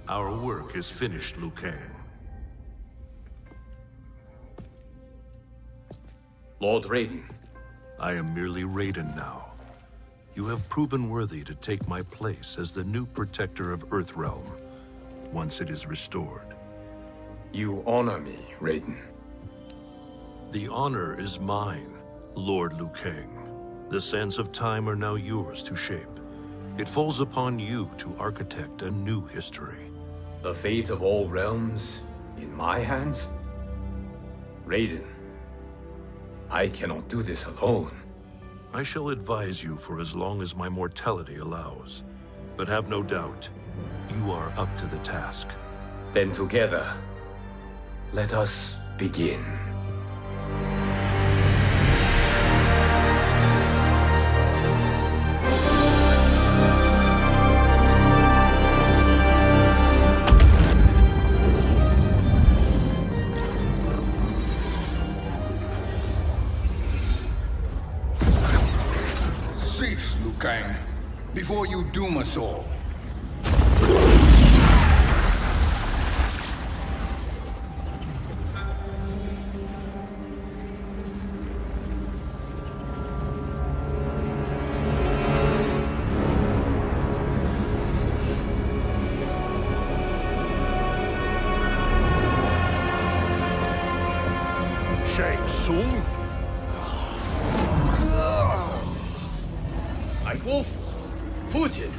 Our work is finished, Liu Kang. Lord Raiden, I am merely Raiden now. You have proven worthy to take my place as the new protector of Earthrealm, once it is restored. you honor me, Raiden. The honor is mine, Lord Liu Kang. The sands of time are now yours to shape. It falls upon you to architect a new history. The fate of all realms in my hands? Raiden, I cannot do this alone. I shall advise you for as long as my mortality allows. But have no doubt, you are up to the task. Then together, let us begin. Cease, Liu Kang, before you doom us all. Shang Tsung? Wolf, Fujin,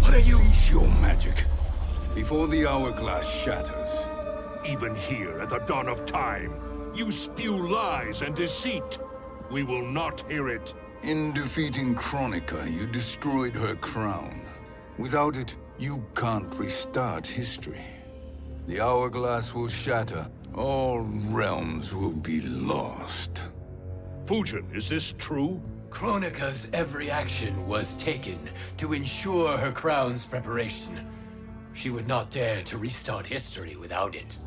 what are you? Cease your magic, before the hourglass shatters. Even here at the dawn of time, you spew lies and deceit. We will not hear it. In defeating Kronika, you destroyed her crown. Without it, you can't restart history. The hourglass will shatter. All realms will be lost. Fujin, is this true? Kronika's every action was taken to ensure her crown's preparation. She would not dare to restart history without it.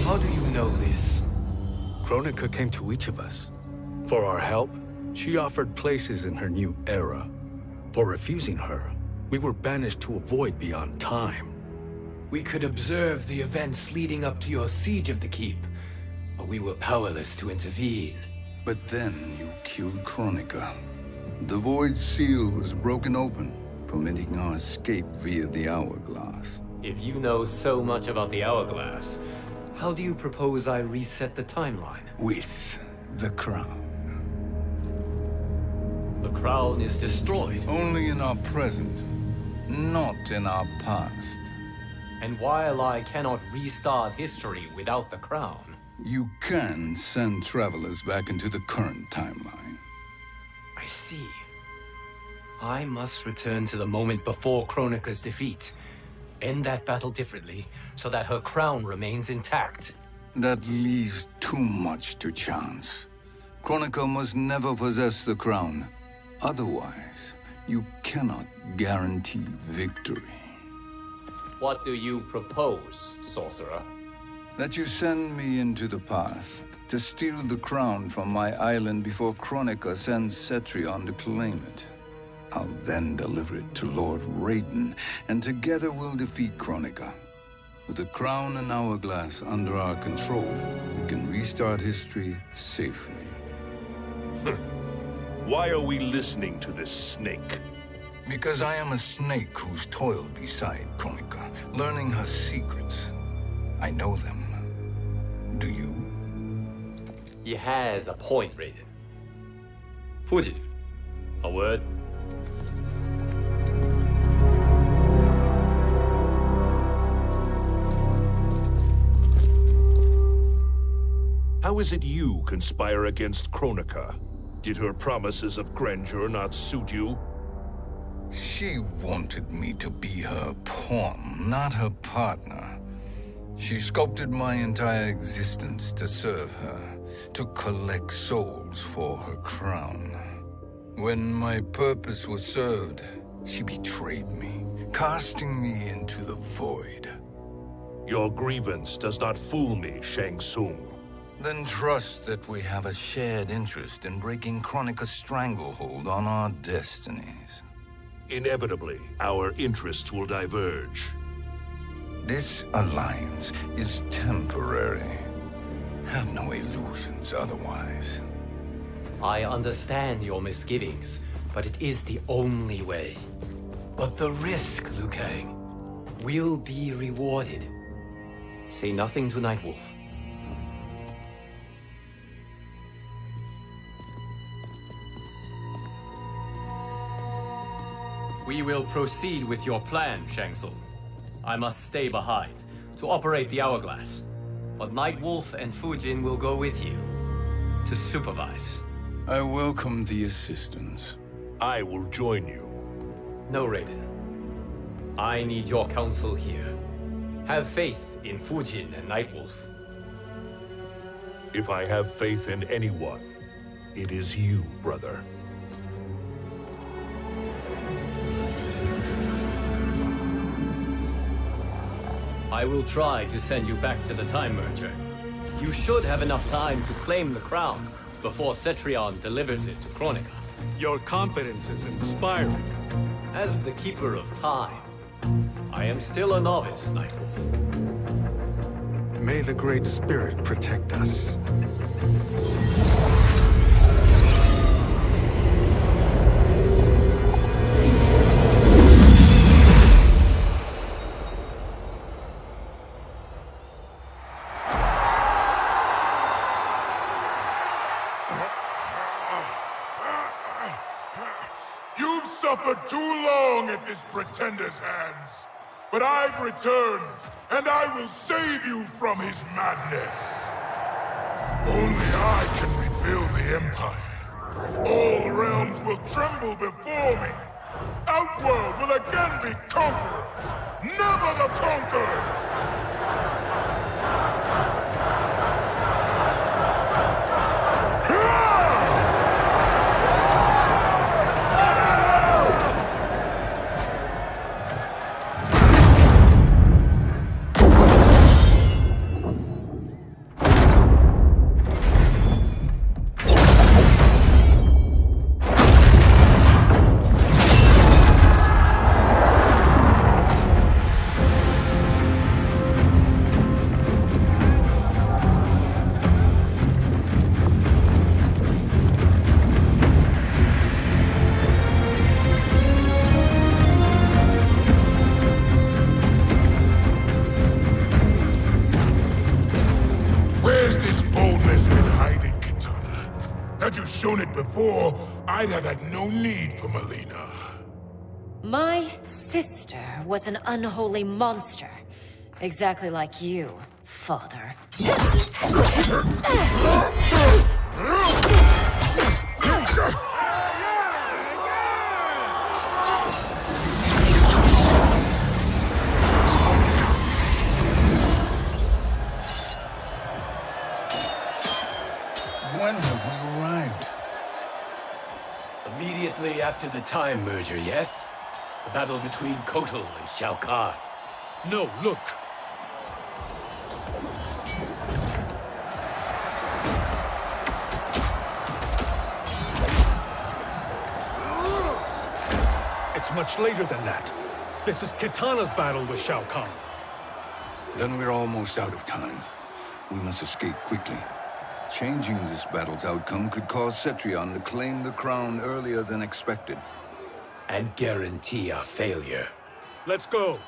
How do you know this? Kronika came to each of us. For our help, she offered places in her new era. For refusing her, we were banished to a void beyond time. We could observe the events leading up to your siege of the keep, but we were powerless to intervene. But then you killed Kronika. The Void Seal was broken open, permitting our escape via the hourglass. If you know so much about the hourglass, how do you propose I reset the timeline? With the crown. The crown is destroyed. Only in our present, not in our past. And while I cannot restart history without the crown, You can send travelers back into the current timeline. I see. I must return to the moment before Kronika's defeat. End that battle differently, so that her crown remains intact. That leaves too much to chance. Kronika must never possess the crown. Otherwise, you cannot guarantee victory. What do you propose, sorcerer? That you send me into the past to steal the crown from my island before Kronika sends Cetrion to claim it. I'll then deliver it to Lord Raiden, and together we'll defeat Kronika. With the crown and hourglass under our control, we can restart history safely. Why are we listening to this snake? Because I am a snake who's toiled beside Kronika, learning her secrets. I know them. Do you? He has a point, Raiden. Fujin, a word? How is it you conspire against Kronika? Did her promises of grandeur not suit you? She wanted me to be her pawn, not her partner. She sculpted my entire existence to serve her, to collect souls for her crown. When my purpose was served, she betrayed me, casting me into the void. Your grievance does not fool me, Shang Tsung. Then trust that we have a shared interest in breaking Kronika's stranglehold on our destinies. Inevitably, our interests will diverge. This alliance is temporary. Have no illusions otherwise. I understand your misgivings, but it is the only way. But the risk, Liu Kang, will be rewarded. Say nothing to Nightwolf. We will proceed with your plan, Shang Tsung. I must stay behind to operate the Hourglass. But Nightwolf and Fujin will go with you to supervise. I welcome the assistance. I will join you. No, Raiden. I need your counsel here. Have faith in Fujin and Nightwolf. If I have faith in anyone, it is you, brother. I will try to send you back to the Time Merger. You should have enough time to claim the crown before Cetrion delivers it to Kronika. Your confidence is inspiring. As the Keeper of Time, I am still a novice, Nightwolf. May the Great Spirit protect us. You've suffered too long at this pretender's hands. But I've returned, and I will save you from his madness. Only I can rebuild the Empire. All realms will tremble before me. Outworld will again be conquerors, never the conquered! Had you shown it before, I'd have had no need for Melina. My sister was an unholy monster. Exactly like you, father. When have we arrived? Immediately after the Time Merger, yes? The battle between Kotal and Shao Kahn. No, look. It's much later than that. This is Kitana's battle with Shao Kahn. Then we're almost out of time. We must escape quickly. Changing this battle's outcome could cause Cetrion to claim the crown earlier than expected. And guarantee our failure. Let's go.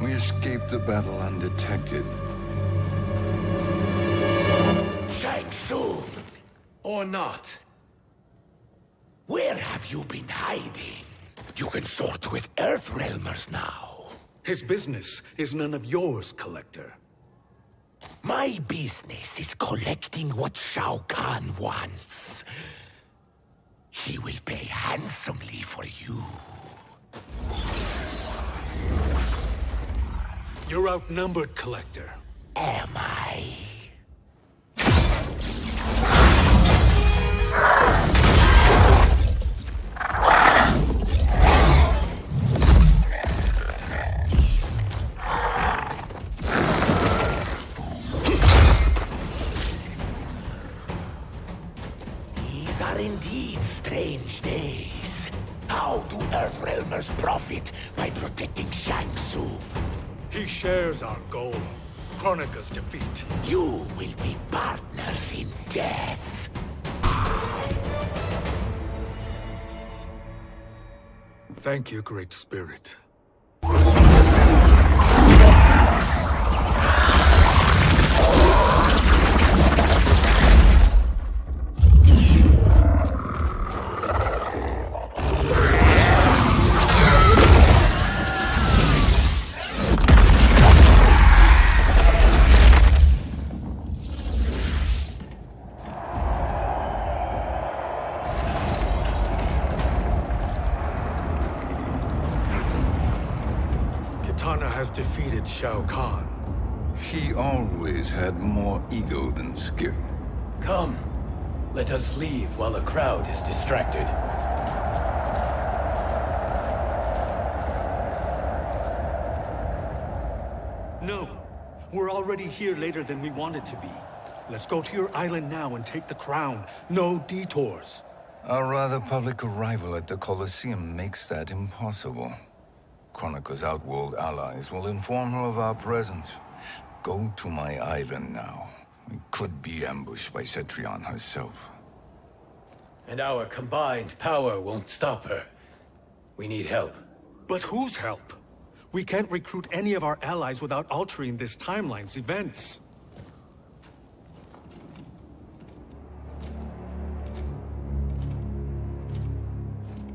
We escaped the battle undetected. Shang Tsung, Or not. where have you been hiding? You can sort with Earthrealmers now. His business is none of yours, Collector. My business is collecting what Shao Kahn wants. He will pay handsomely for you. You're outnumbered, Collector. Am I? These are indeed strange days. How do Earthrealmers profit by protecting Shang Tsung? He shares our goal. Kronika's defeat. You will be partners in death. Thank you, Great Spirit. Kitana has defeated Shao Kahn. He always had more ego than skill. Come, let us leave while the crowd is distracted. No, we're already here later than we wanted to be. Let's go to your island now and take the crown. No detours. Our rather public arrival at the Colosseum makes that impossible. Kronika's outworld allies will inform her of our presence. Go to my island now. We could be ambushed by Cetrion herself. And our combined power won't stop her. We need help. But whose help? We can't recruit any of our allies without altering this timeline's events.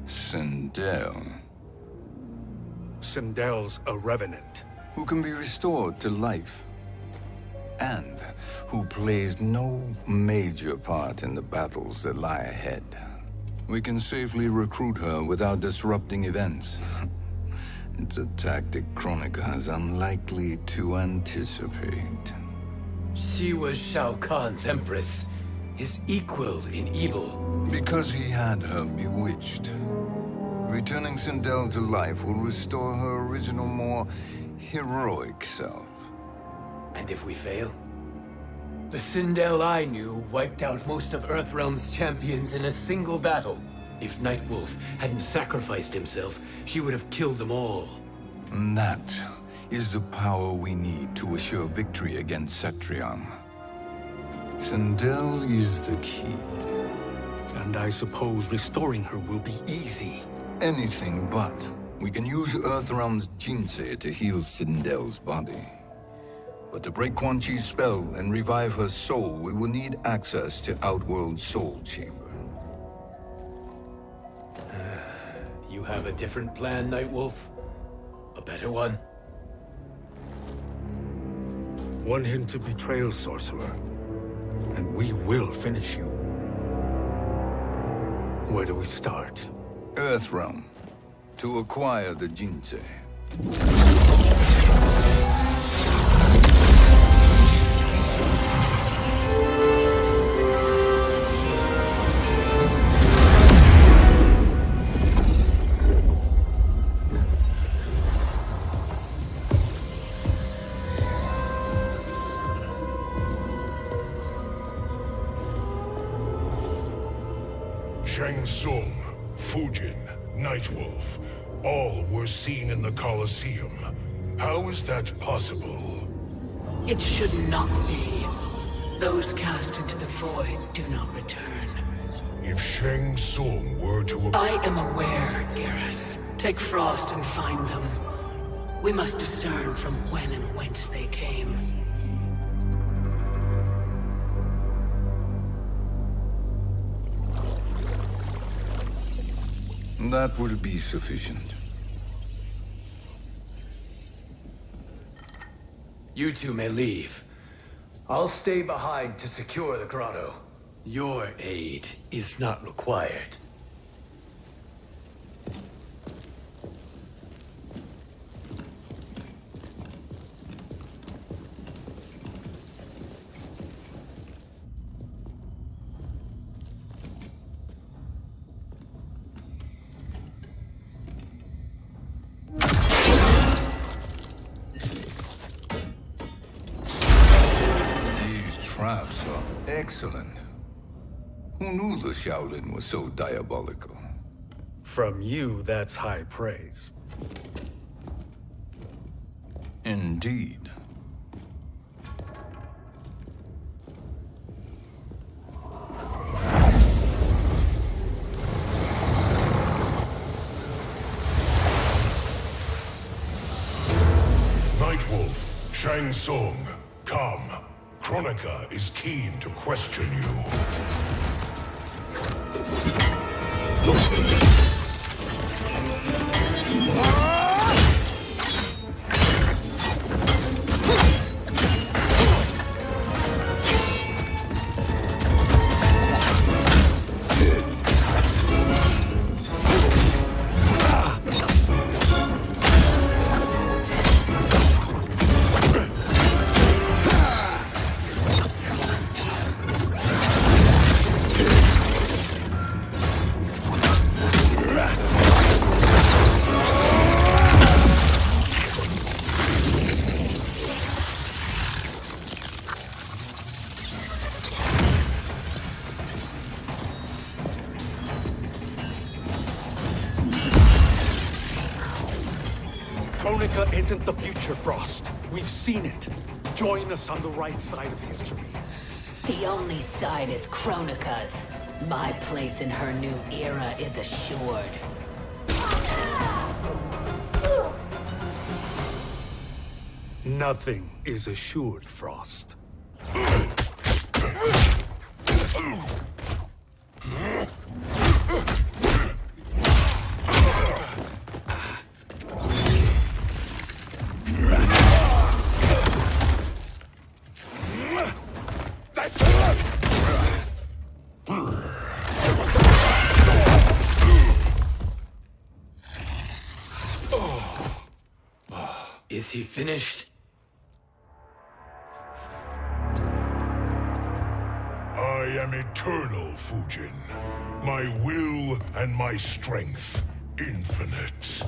Sindel, Sindel's a revenant. who can be restored to life, and who plays no major part in the battles that lie ahead. We can safely recruit her without disrupting events. It's a tactic Kronika is unlikely to anticipate. She was Shao Kahn's empress, his equal in evil. Because he had her bewitched. Returning Sindel to life will restore her original, more heroic self. And if we fail? The Sindel I knew wiped out most of Earthrealm's champions in a single battle. If Nightwolf hadn't sacrificed himself, she would have killed them all. And that is the power we need to assure victory against Cetrion. Sindel is the key. And I suppose restoring her will be easy. Anything but. We can use Earthrealm's Jinsei to heal Sindel's body. But to break Quan Chi's spell and revive her soul, we will need access to Outworld's Soul Chamber. You have a different plan, Nightwolf? A better one? One hint to betrayal, Sorcerer. And we will finish you. Where do we start? Earthrealm. To acquire the Jinsei. Shang Tsung, Fujin, Nightwolf, all were seen in the Colosseum. How is that possible? It should not be. Those cast into the void do not return. If Shang Tsung were to... I am aware, Garrus. Take Frost and find them. We must discern from when and whence they came. That will be sufficient. You two may leave. I'll stay behind to secure the grotto. Your aid is not required. Traps are excellent. Who knew the Shaolin was so diabolical? From you, that's high praise. Indeed. Nightwolf, Shang Tsung, come. Kronika is keen to question you. Kronika isn't the future, Frost. We've seen it. Join us on the right side of history. The only side is Kronika's. My place in her new era is assured. Nothing is assured, Frost. Is he finished? I am eternal, Fujin. My will and my strength, infinite.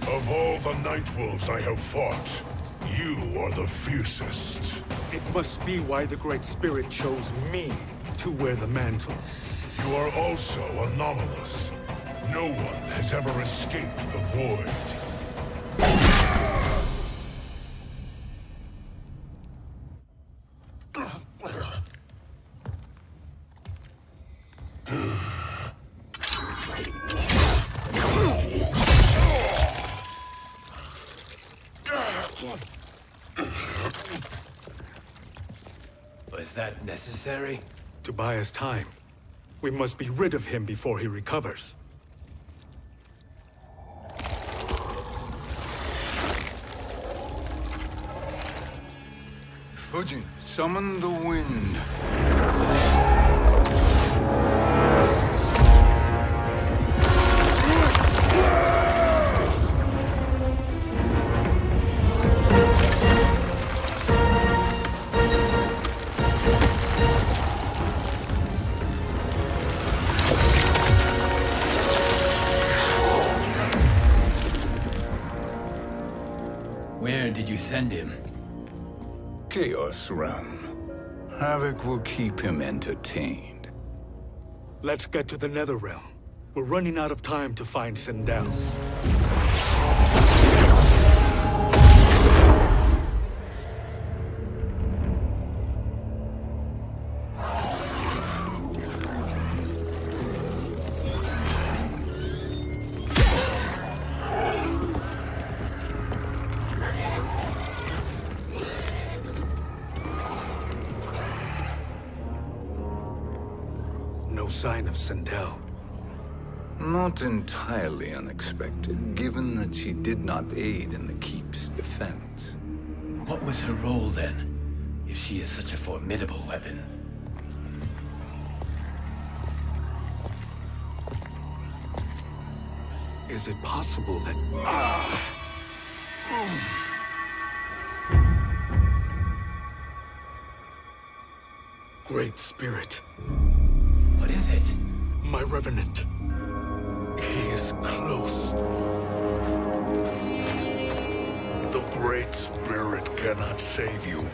Of all the Nightwolves I have fought, you are the fiercest. It must be why the Great Spirit chose me to wear the mantle. You are also anomalous. No one has ever escaped the void. Was that necessary? To buy us time, we must be rid of him before he recovers. Fujin, summon the wind. Where did you send him? Chaos Realm. Havoc will keep him entertained. Let's get to the Netherrealm. We're running out of time to find Sindel. No sign of Sindel. Not entirely unexpected, given that she did not aid in the Keep's defense. What was her role then, if she is such a formidable weapon? Is it possible that... Great Spirit. What is it? My Revenant. He is close. The Great Spirit cannot save you.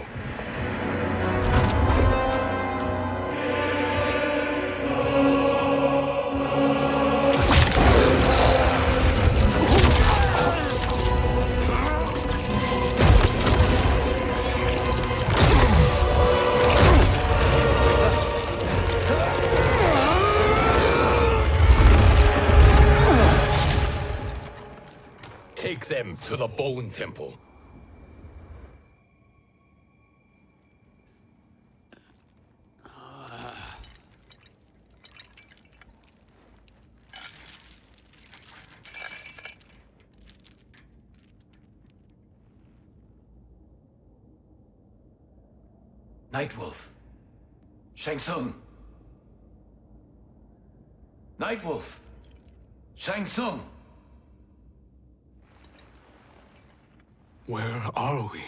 Take them to the Bone Temple. Nightwolf. Shang Tsung. Nightwolf. Shang Tsung. Where are we?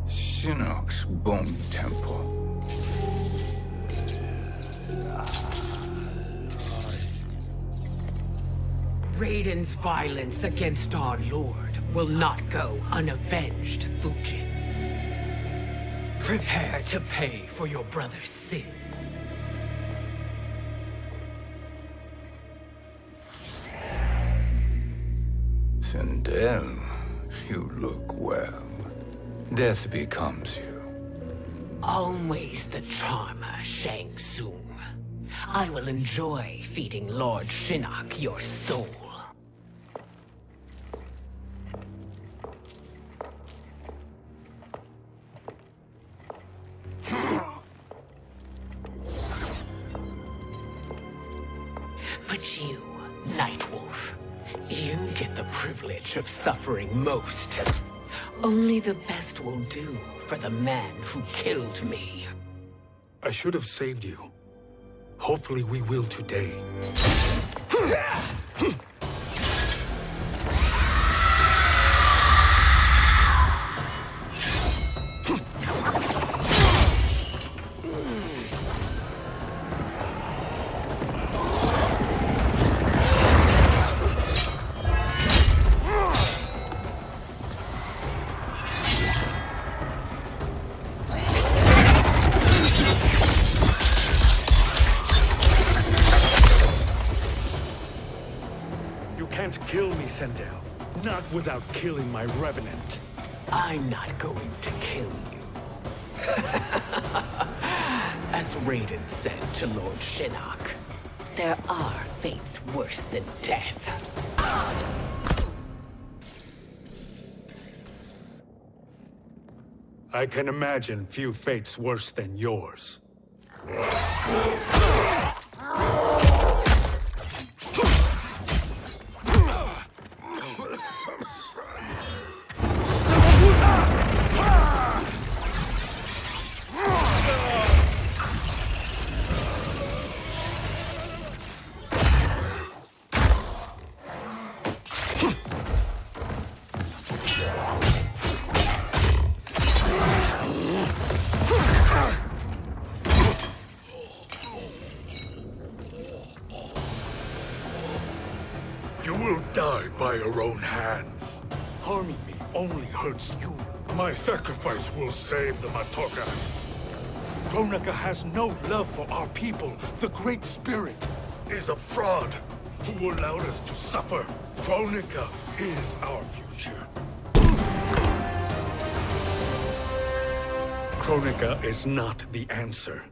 Shinnok's Bone Temple. Raiden's violence against our Lord will not go unavenged, Fujin. Prepare to pay for your brother's sins. Sindel, you look well. Death becomes you. Always the charmer, Shang Tsung. I will enjoy feeding Lord Shinnok your soul. But you, Nightwolf, you get the privilege of suffering most. Only the best will do for the man who killed me. I should have saved you. Hopefully we will today. Kill me, Sindel. Not without killing my Revenant. I'm not going to kill you. As Raiden said to Lord Shinnok, there are fates worse than death. I can imagine few fates worse than yours. You will die by your own hands. Harming me only hurts you. My sacrifice will save the Matoka. Kronika has no love for our people. The Great Spirit Is a fraud who allowed us to suffer. Kronika is our future. Kronika is not the answer.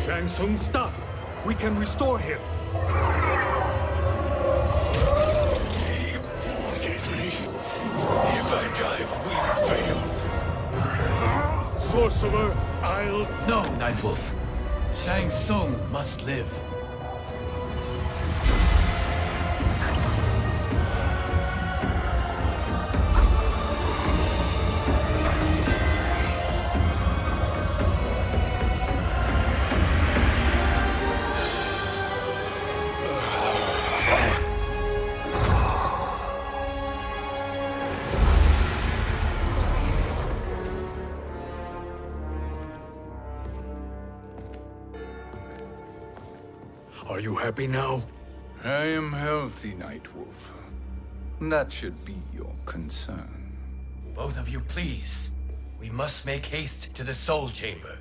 Shang Tsung, stop! We can restore him! If I die, we fail. Sorcerer, I'll... No, Nightwolf. Shang Tsung must live. Are you happy now? I am healthy, Nightwolf. That should be your concern. Both of you, please. We must make haste to the Soul Chamber.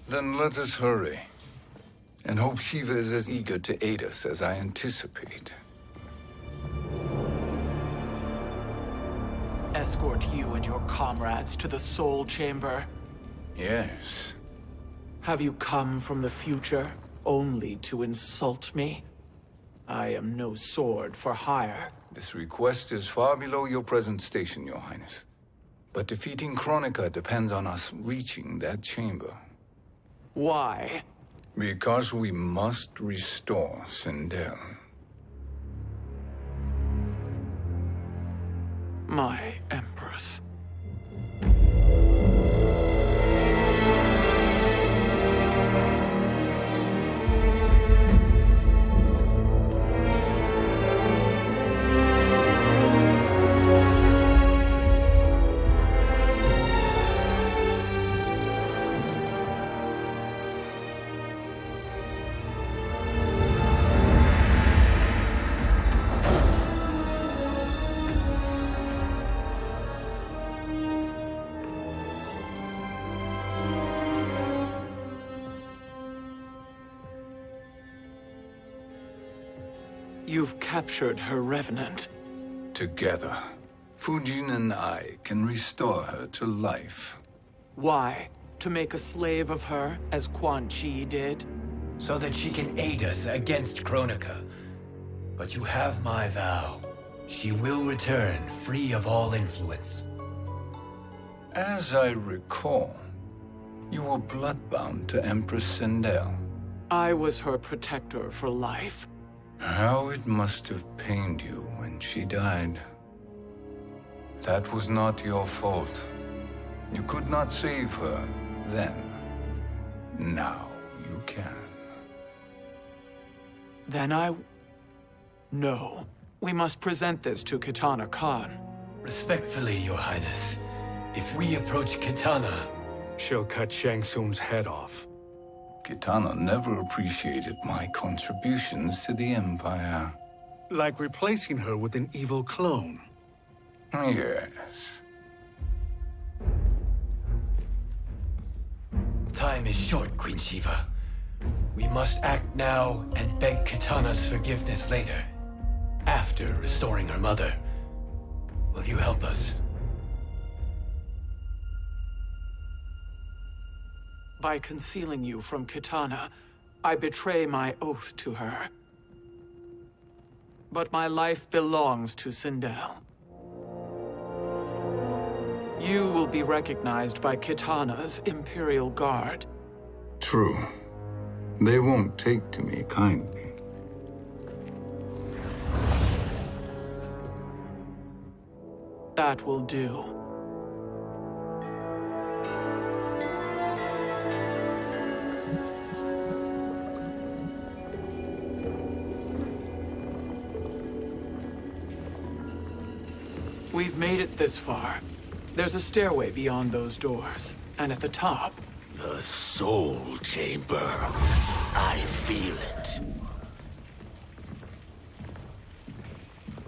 Then let us hurry. And hope Shiva is as eager to aid us as I anticipate. Escort you and your comrades to the Soul Chamber. Yes. Have you come from the future only to insult me? I am no sword for hire. This request is far below your present station, Your Highness. But defeating Kronika depends on us reaching that chamber. Why? Because we must restore Sindel. My Empress. You've captured her revenant. Together, Fujin and I can restore her to life. Why? To make a slave of her, as Quan Chi did? So that she can aid us against Kronika. But you have my vow. She will return free of all influence. As I recall, you were bloodbound to Empress Sindel. I was her protector for life. How it must have pained you when she died. That was not your fault. You could not save her then. Now you can. Then No. We must present this to Kitana Khan. Respectfully, Your Highness. If we approach Kitana... She'll cut Shang Tsung's head off. Kitana never appreciated my contributions to the Empire. Like replacing her with an evil clone. Yes. Time is short, Queen Shiva. We must act now and beg Kitana's forgiveness later. After restoring her mother. Will you help us? By concealing you from Kitana, I betray my oath to her. But my life belongs to Sindel. You will be recognized by Kitana's Imperial Guard. True. They won't take to me kindly. That will do. We've made it this far. There's a stairway beyond those doors, and at the top... The Soul Chamber. I feel it.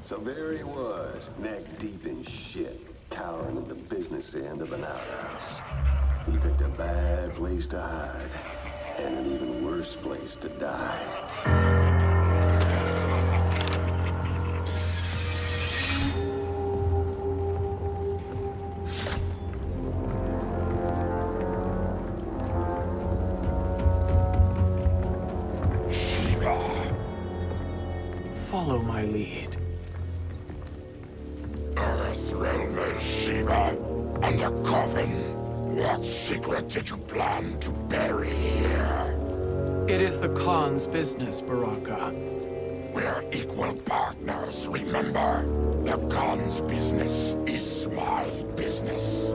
So there he was, neck deep in shit, cowering at the business end of an outhouse. He picked a bad place to hide, and an even worse place to die. Follow my lead. Earthrealm is Shiva, and a coffin. What secret did you plan to bury here? It is the Khan's business, Baraka. We're equal partners, remember? The Khan's business is my business.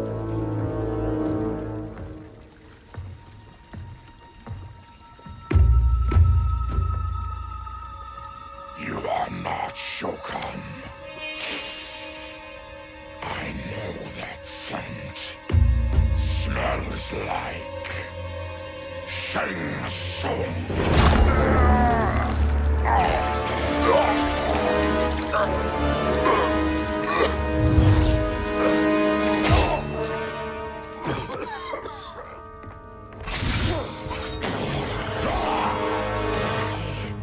You are not Shokan. I know that scent. Smells like Shang Tsung.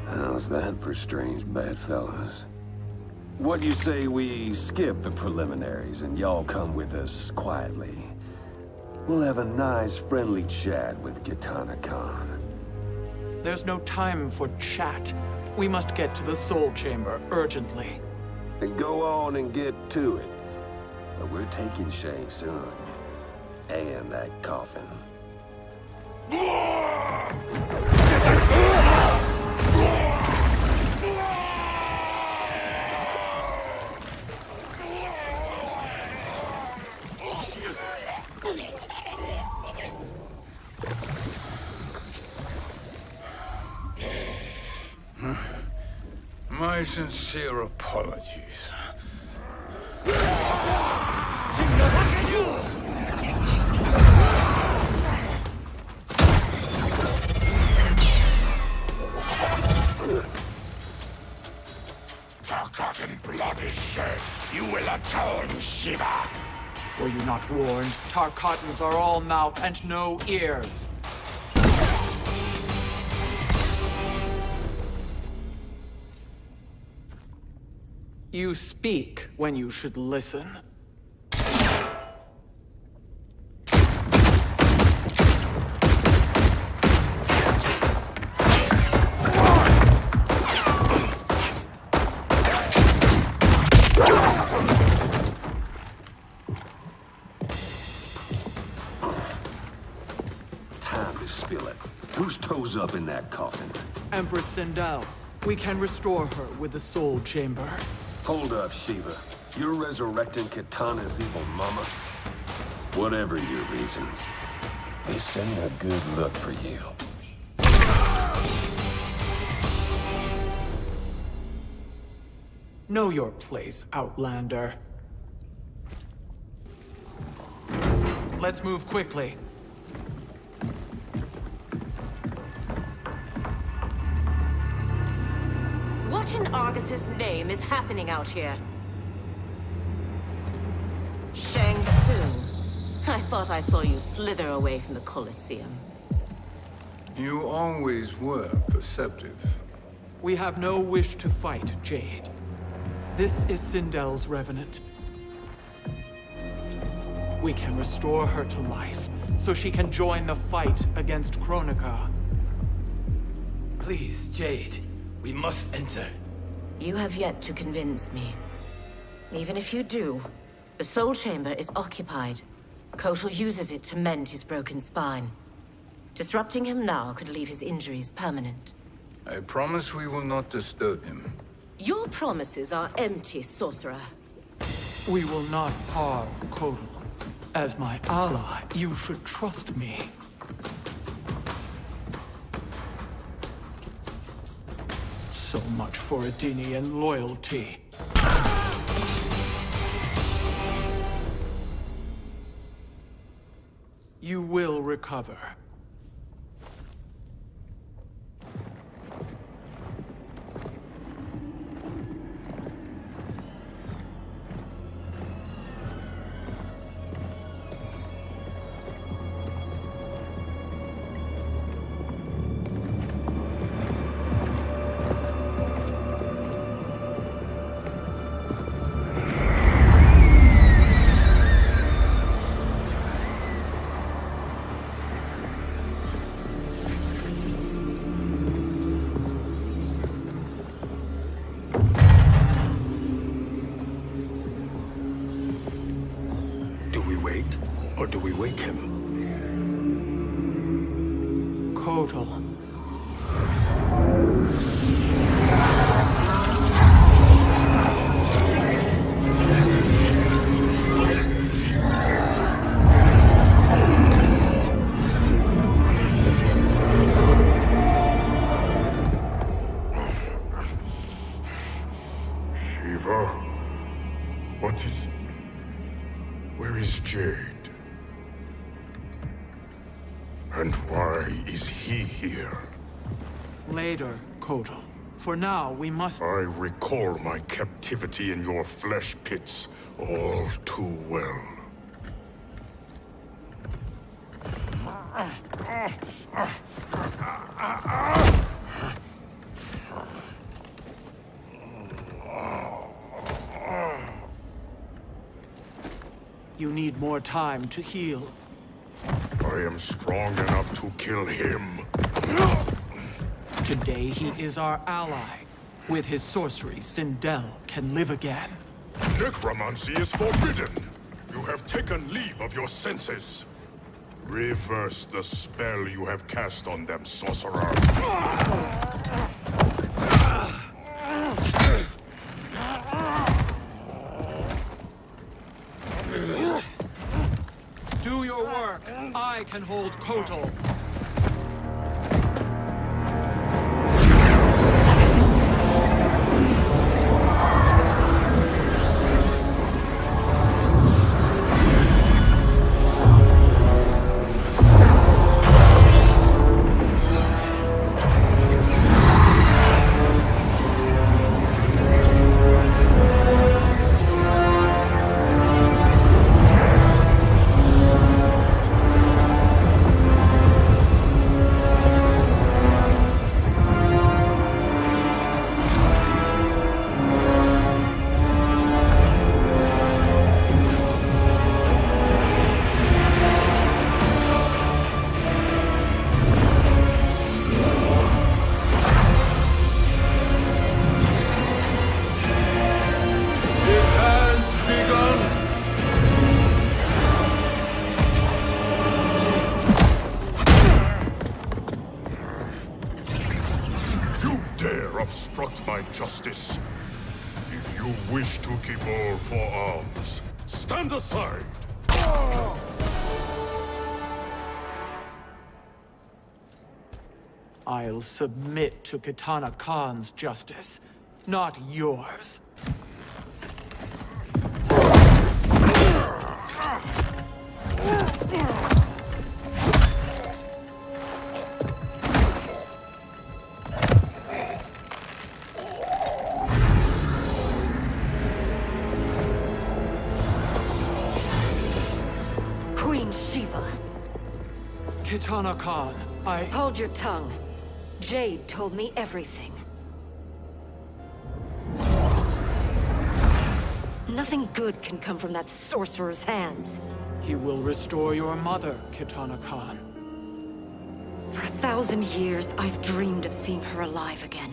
How's that for strange bedfellows? What do you say we skip the preliminaries and y'all come with us quietly? We'll have a nice, friendly chat with Kitana Khan. There's no time for chat. We must get to the Soul Chamber urgently. Then go on and get to it. But we're taking Shang Tsung. And that coffin. My sincere apologies. Forgotten blood is shed. You will atone, Shiva. Were you not warned? Tarkatans are all mouth and no ears. You speak when you should listen. Time to spill it. Whose toes up in that coffin? Empress Sindel. We can restore her with the Soul Chamber. Hold up, Shiva. You're resurrecting Kitana's evil mama? Whatever your reasons, this ain't a good look for you. Know your place, Outlander. Let's move quickly. What in Argus's name is happening out here? Shang Tsung. I thought I saw you slither away from the Colosseum. You always were perceptive. We have no wish to fight, Jade. This is Sindel's revenant. We can restore her to life, so she can join the fight against Kronika. Please, Jade, we must enter. You have yet to convince me. Even if you do, the Soul Chamber is occupied. Kotal uses it to mend his broken spine. Disrupting him now could leave his injuries permanent. I promise we will not disturb him. Your promises are empty, sorcerer. We will not harm Kotal. As my ally, you should trust me. So much for Adenian loyalty. You will recover. Or do we wake him? Kotal. Shiva? What is... Where is Jade? And why is he here? Later, Kotal. For now, we must... I recall my captivity in your flesh pits all too well. You need more time to heal. I am strong enough to kill him. Today he is our ally. With his sorcery, Sindel can live again. Necromancy is forbidden. You have taken leave of your senses. Reverse the spell you have cast on them, sorcerer. Do your work. I can hold Kotal. Obstruct my justice. If you wish to keep all four arms, stand aside! I'll submit to Kitana Khan's justice, not yours. Queen Shiva. Kitana Khan, I... Hold your tongue. Jade told me everything. Nothing good can come from that sorcerer's hands. He will restore your mother, Kitana Khan. For 1,000 years, I've dreamed of seeing her alive again.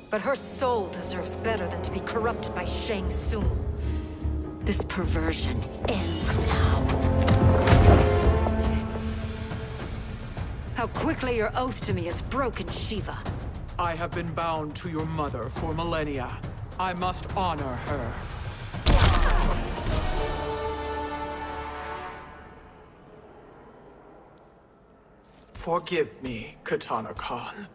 But her soul deserves better than to be corrupted by Shang Tsung. This perversion ends now. How quickly your oath to me has broken, Shiva. I have been bound to your mother for millennia. I must honor her. Forgive me, Kitana Khan.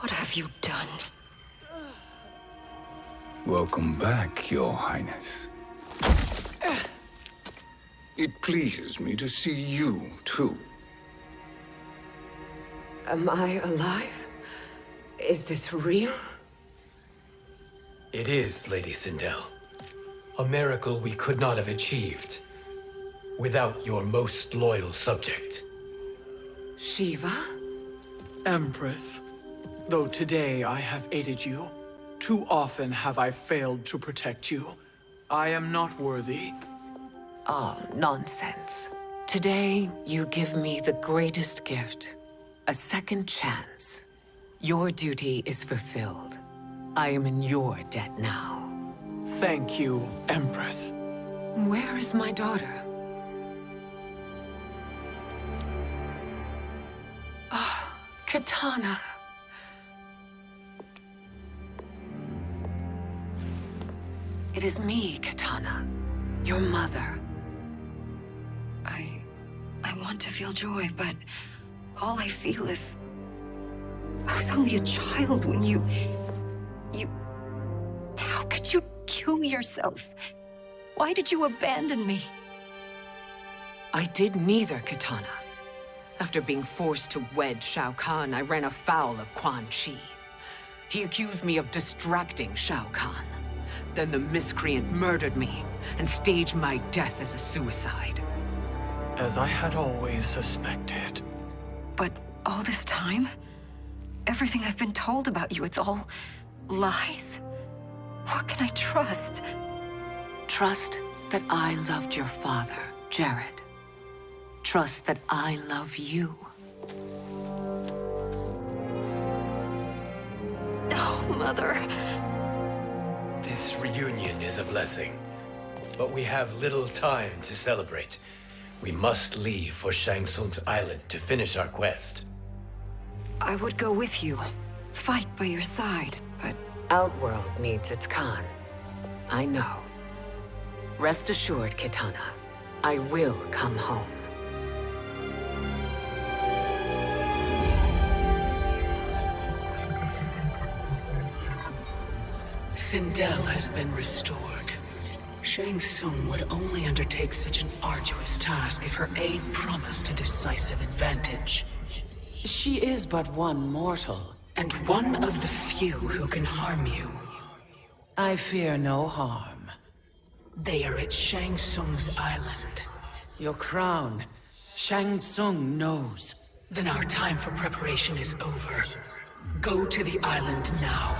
What have you done? Welcome back, Your Highness. It pleases me to see you, too. Am I alive? Is this real? It is, Lady Sindel. A miracle we could not have achieved without your most loyal subject. Shiva? Empress, though today I have aided you, too often have I failed to protect you. I am not worthy. Oh, nonsense. Today, you give me the greatest gift. A second chance. Your duty is fulfilled. I am in your debt now. Thank you, Empress. Where is my daughter? Ah, Kitana. It is me, Kitana. Your mother. I want to feel joy, but all I feel is... I was only a child when you... How could you kill yourself? Why did you abandon me? I did neither, Kitana. After being forced to wed Shao Kahn, I ran afoul of Quan Chi. He accused me of distracting Shao Kahn. Then the miscreant murdered me and staged my death as a suicide. As I had always suspected. But all this time? Everything I've been told about you, it's all lies? What can I trust? Trust that I loved your father, Jared. Trust that I love you. Oh, Mother. This reunion is a blessing, but we have little time to celebrate. We must leave for Shang Tsung's island to finish our quest. I would go with you, fight by your side, but... Outworld needs its Khan. I know. Rest assured, Kitana, I will come home. Sindel has been restored. Shang Tsung would only undertake such an arduous task if her aid promised a decisive advantage. She is but one mortal, and one of the few who can harm you. I fear no harm. They are at Shang Tsung's island. Your crown. Shang Tsung knows. Then our time for preparation is over. Go to the island now.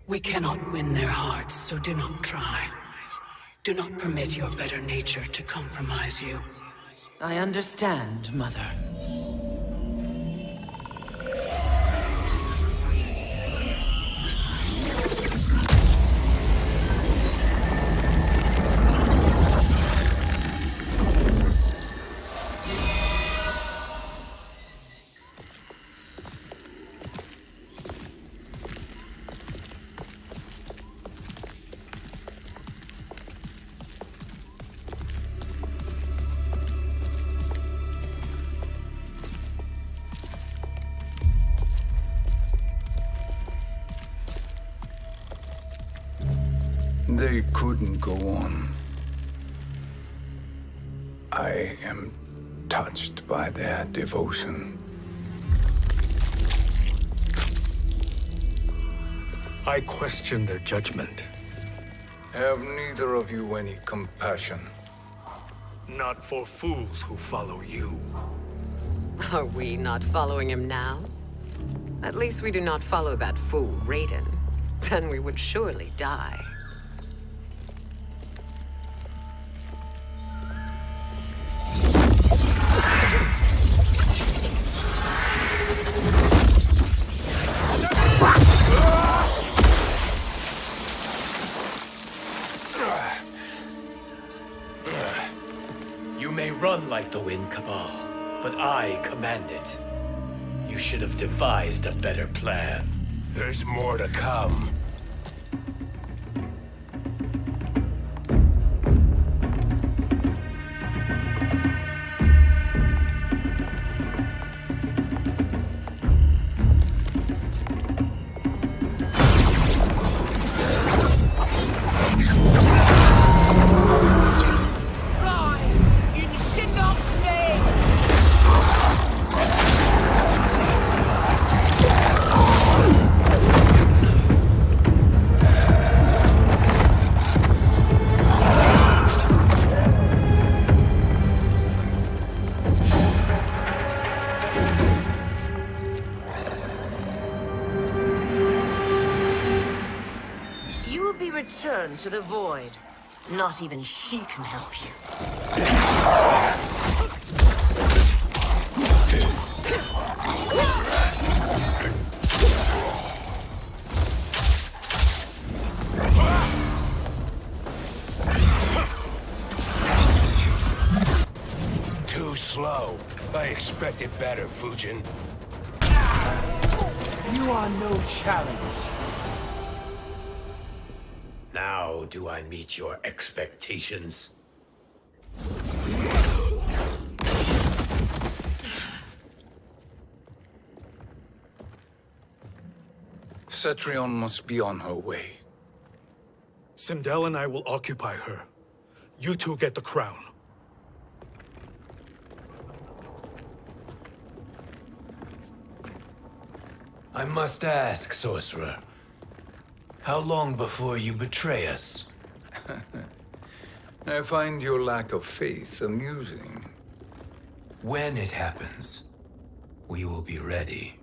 We cannot win their hearts, so do not try. Do not permit your better nature to compromise you. I understand, Mother. They couldn't go on. I am touched by their devotion. I question their judgment. Have neither of you any compassion? Not for fools who follow you. Are we not following him now? At least we do not follow that fool, Raiden. Then we would surely die. You may run like the wind, Cabal, but I command it. You should have devised a better plan. There's more to come. Return to the void. Not even she can help you. Too slow. I expected better, Fujin. You are no challenge. Now do I meet your expectations? Cetrion must be on her way. Sindel and I will occupy her. You two get the crown. I must ask, sorcerer. How long before you betray us? I find your lack of faith amusing. When it happens, we will be ready.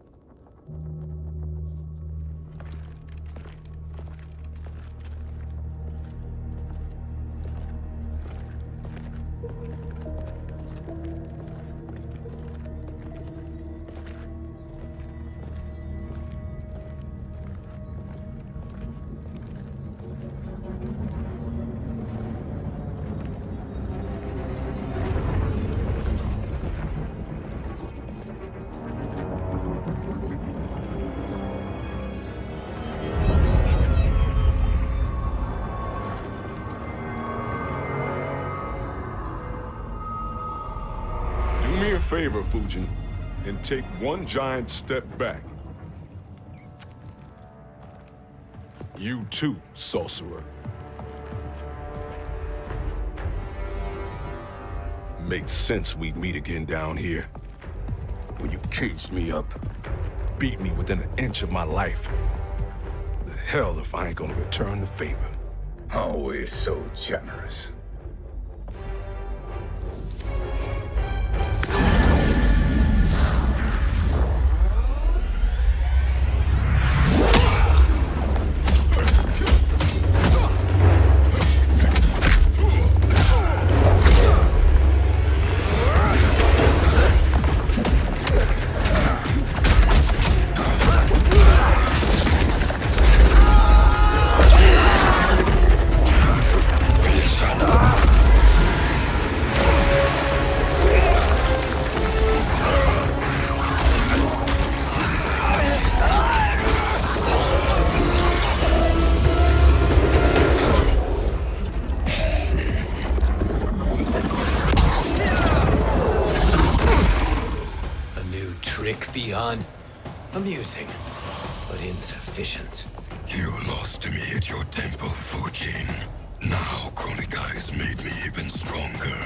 Do me a favor, Fujin, and take one giant step back. You too, sorcerer. Makes sense we'd meet again down here. When you caged me up, beat me within an inch of my life. The hell if I ain't gonna return the favor. Always so generous. Trick beyond amusing, but insufficient. You lost to me at your temple, Fujin. Now Kronika has made me even stronger.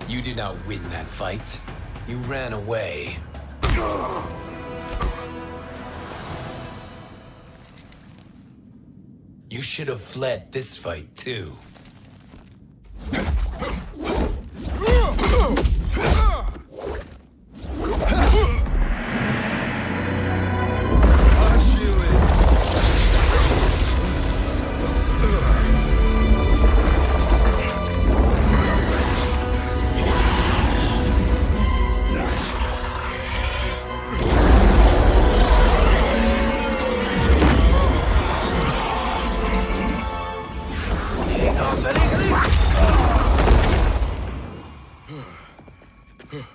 You did not win that fight. You ran away. You should have fled this fight, too.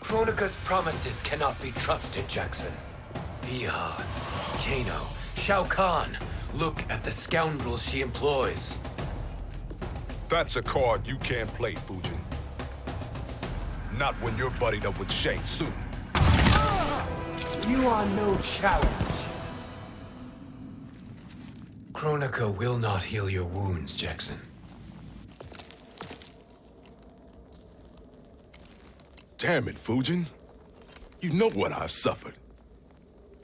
Kronika's promises cannot be trusted, Jackson. Bihan, Kano, Shao Kahn. Look at the scoundrels she employs. That's a card you can't play, Fujin. Not when you're buddied up with Shang Tsung. You are no challenge. Kronika will not heal your wounds, Jackson. Damn it, Fujin. You know what I've suffered.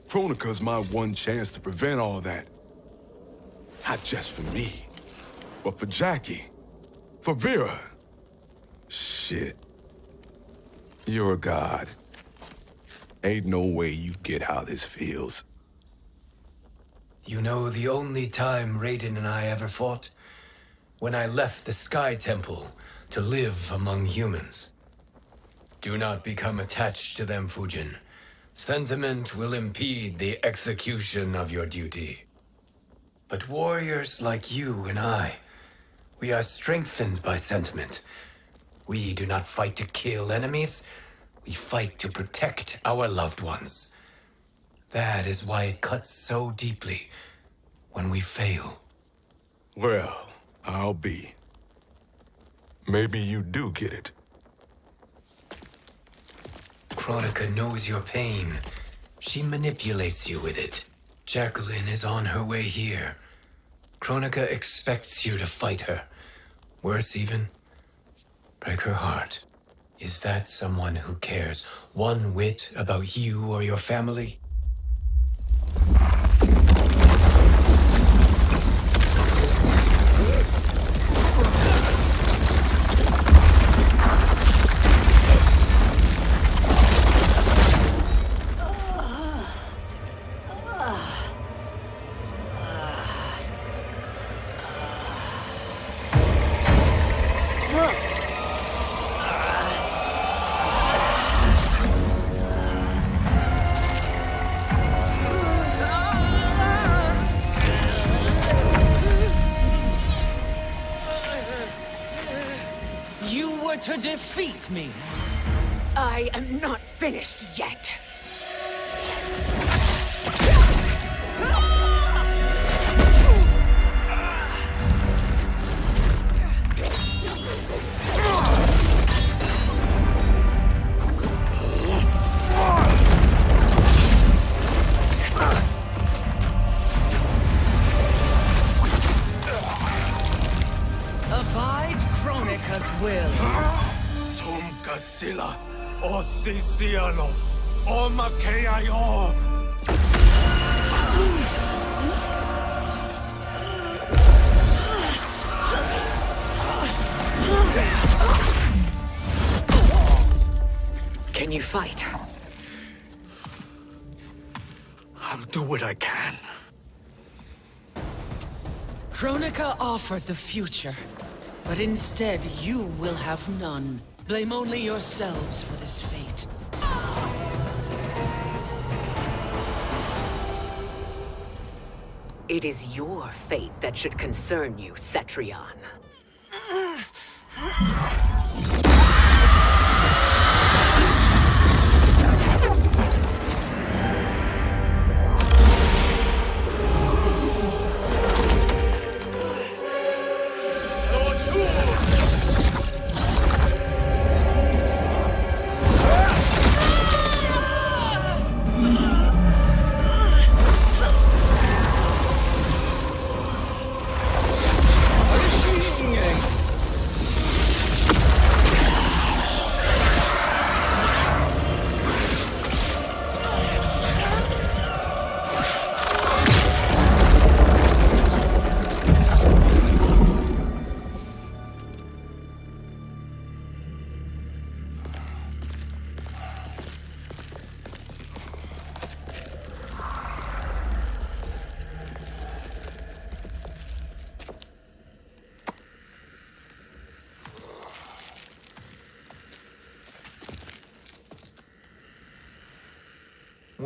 Kronika's my one chance to prevent all that. Not just for me, but for Jackie, for Vera. Shit. You're a god. Ain't no way you get how this feels. You know the only time Raiden and I ever fought? When I left the Sky Temple to live among humans. Do not become attached to them, Fujin. Sentiment will impede the execution of your duty. But warriors like you and I, we are strengthened by sentiment. We do not fight to kill enemies. We fight to protect our loved ones. That is why it cuts so deeply when we fail. Well, I'll be. Maybe you do get it. Kronika knows your pain. She manipulates you with it. Jacqueline is on her way here. Kronika expects you to fight her. Worse even, break her heart. Is that someone who cares one whit about you or your family? To defeat me. I am not finished yet. Abide Kronika's will. Sila, o Siciano, o Makeayo. Can you fight? I'll do what I can. Kronika offered the future, but instead you will have none. Blame only yourselves for this fate. It is your fate that should concern you, Cetrion.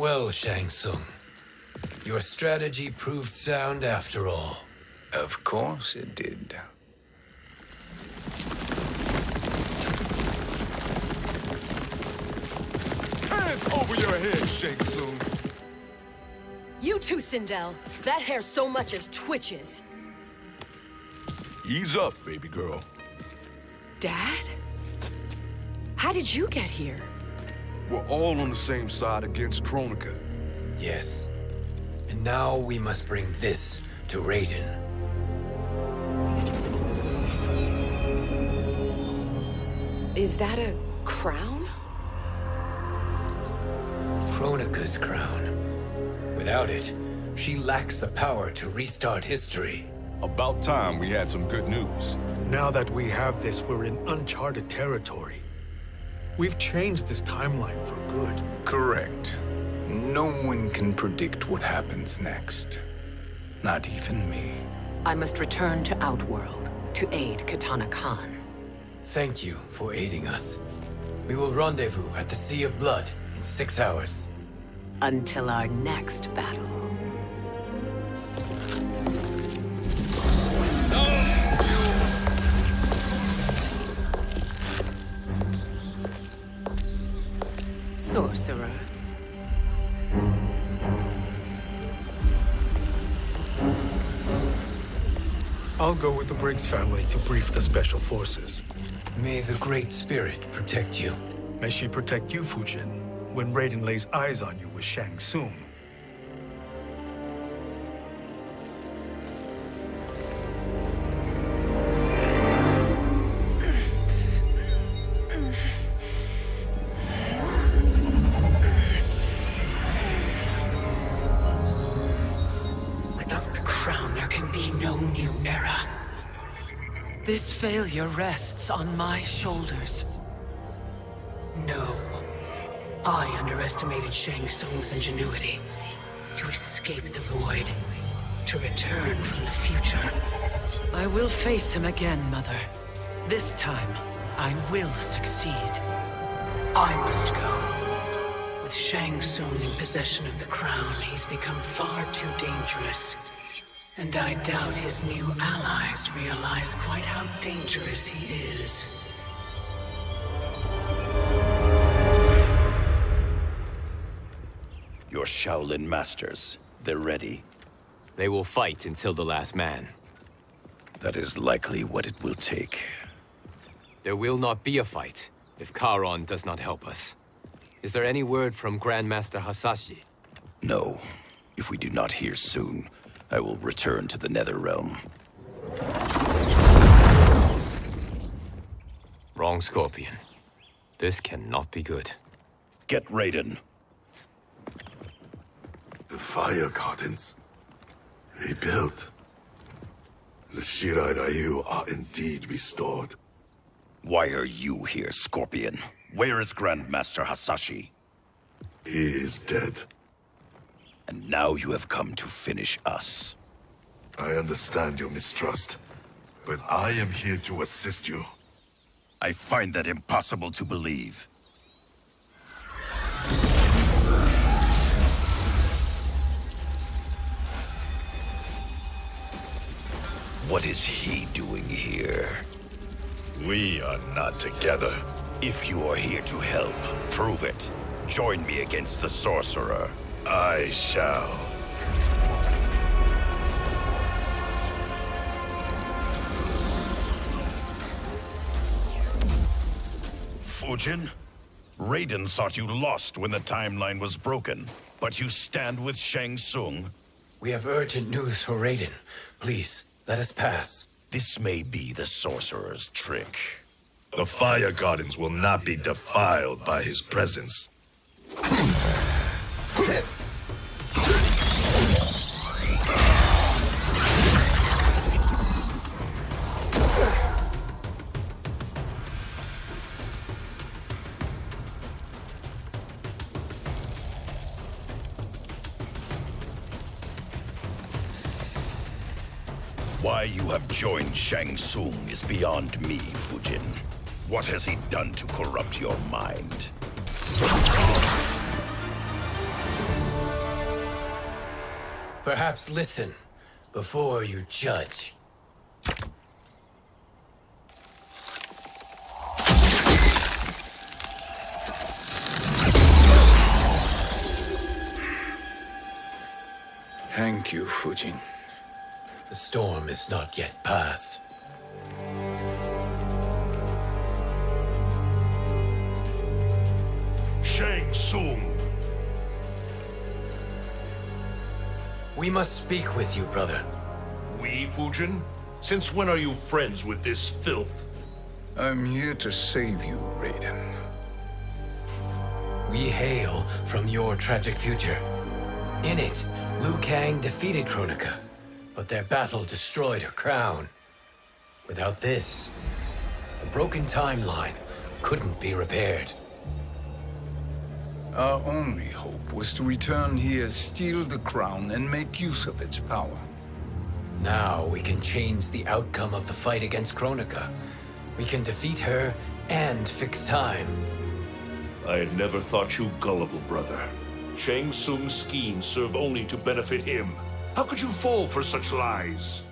Well, Shang Tsung, your strategy proved sound after all. Of course it did. Hands over your head, Shang Tsung. You too, Sindel. That hair so much as twitches. Ease up, baby girl. Dad? How did you get here? We're all on the same side against Kronika. Yes. And now we must bring this to Raiden. Is that a crown? Kronika's crown. Without it, she lacks the power to restart history. About time we had some good news. Now that we have this, we're in uncharted territory. We've changed this timeline for good. Correct. No one can predict what happens next. Not even me. I must return to Outworld to aid Katana Khan. Thank you for aiding us. We will rendezvous at the Sea of Blood in 6 hours. Until our next battle. Sorcerer. I'll go with the Briggs family to brief the Special Forces. May the Great Spirit protect you. May she protect you, Fujin, when Raiden lays eyes on you with Shang Tsung. Without the crown, there can be no new era. This failure rests on my shoulders. No. I underestimated Shang Tsung's ingenuity. To escape the void. To return from the future. I will face him again, Mother. This time, I will succeed. I must go. With Shang Tsung in possession of the crown, he's become far too dangerous. And I doubt his new allies realize quite how dangerous he is. Your Shaolin masters, they're ready. They will fight until the last man. That is likely what it will take. There will not be a fight if Charon does not help us. Is there any word from Grandmaster Hasashi? No. If we do not hear soon, I will return to the Netherrealm. Wrong, Scorpion. This cannot be good. Get Raiden. The Fire Gardens. Rebuilt. The Shirai Ryu are indeed restored. Why are you here, Scorpion? Where is Grandmaster Hasashi? He is dead. And now you have come to finish us. I understand your mistrust, but I am here to assist you. I find that impossible to believe. What is he doing here? We are not together. If you are here to help, prove it. Join me against the Sorcerer. I shall. Fujin? Raiden thought you lost when the timeline was broken, but you stand with Shang Tsung. We have urgent news for Raiden. Please, let us pass. This may be the Sorcerer's trick. The Fire Gardens will not be defiled by his presence. Why you have joined Shang Tsung is beyond me, Fujin. What has he done to corrupt your mind? Perhaps listen before you judge. Thank you, Fujin. The storm is not yet past. Shang Tsung! We must speak with you, brother. We, Fujin? Since when are you friends with this filth? I'm here to save you, Raiden. We hail from your tragic future. In it, Liu Kang defeated Kronika, but their battle destroyed her crown. Without this, the broken timeline couldn't be repaired. Our only hope was to return here, steal the crown, and make use of its power. Now we can change the outcome of the fight against Kronika. We can defeat her and fix time. I had never thought you gullible, brother. Shang Tsung's schemes serve only to benefit him. How could you fall for such lies?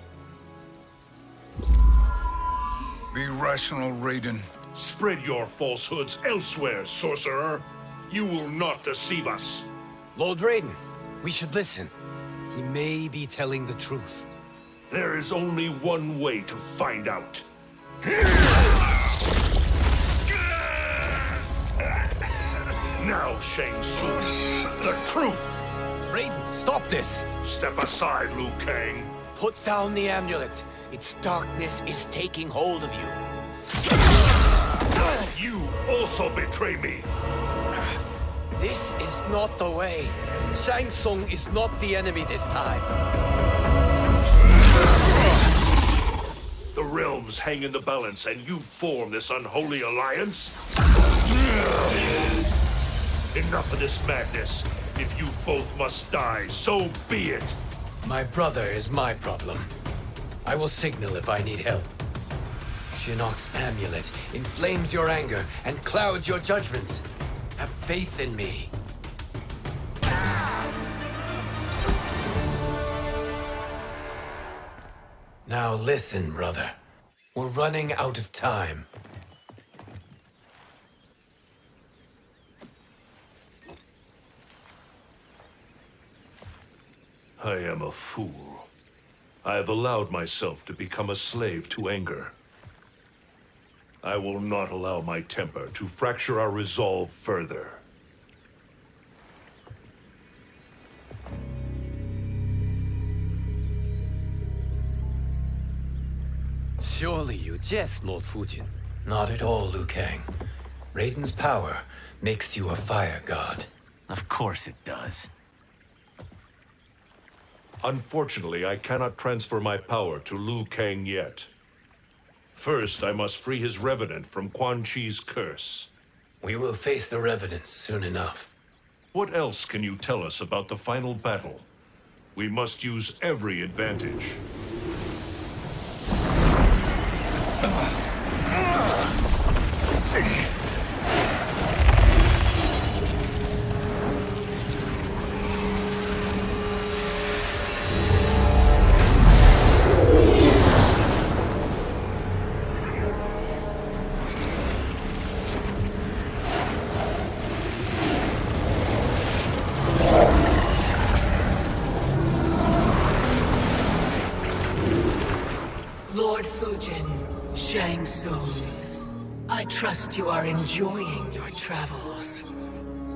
Be rational, Raiden. Spread your falsehoods elsewhere, sorcerer. You will not deceive us. Lord Raiden, we should listen. He may be telling the truth. There is only one way to find out. Now, Shang Tsung, the truth! Raiden, stop this! Step aside, Liu Kang. Put down the amulet. Its darkness is taking hold of you. You also betray me. This is not the way. Shang Tsung is not the enemy this time. The realms hang in the balance, and you form this unholy alliance? Enough of this madness. If you both must die, so be it. My brother is my problem. I will signal if I need help. Shinnok's amulet inflames your anger and clouds your judgments. Have faith in me. Now listen, brother. We're running out of time. I am a fool. I have allowed myself to become a slave to anger. I will not allow my temper to fracture our resolve further. Surely you jest, Lord Fujin. Not at all, Liu Kang. Raiden's power makes you a fire god. Of course it does. Unfortunately, I cannot transfer my power to Liu Kang yet. First, I must free his revenant from Quan Chi's curse. We will face the revenants soon enough. What else can you tell us about the final battle? We must use every advantage. Lord Fujin, Shang Tsung, I trust you are enjoying your travels.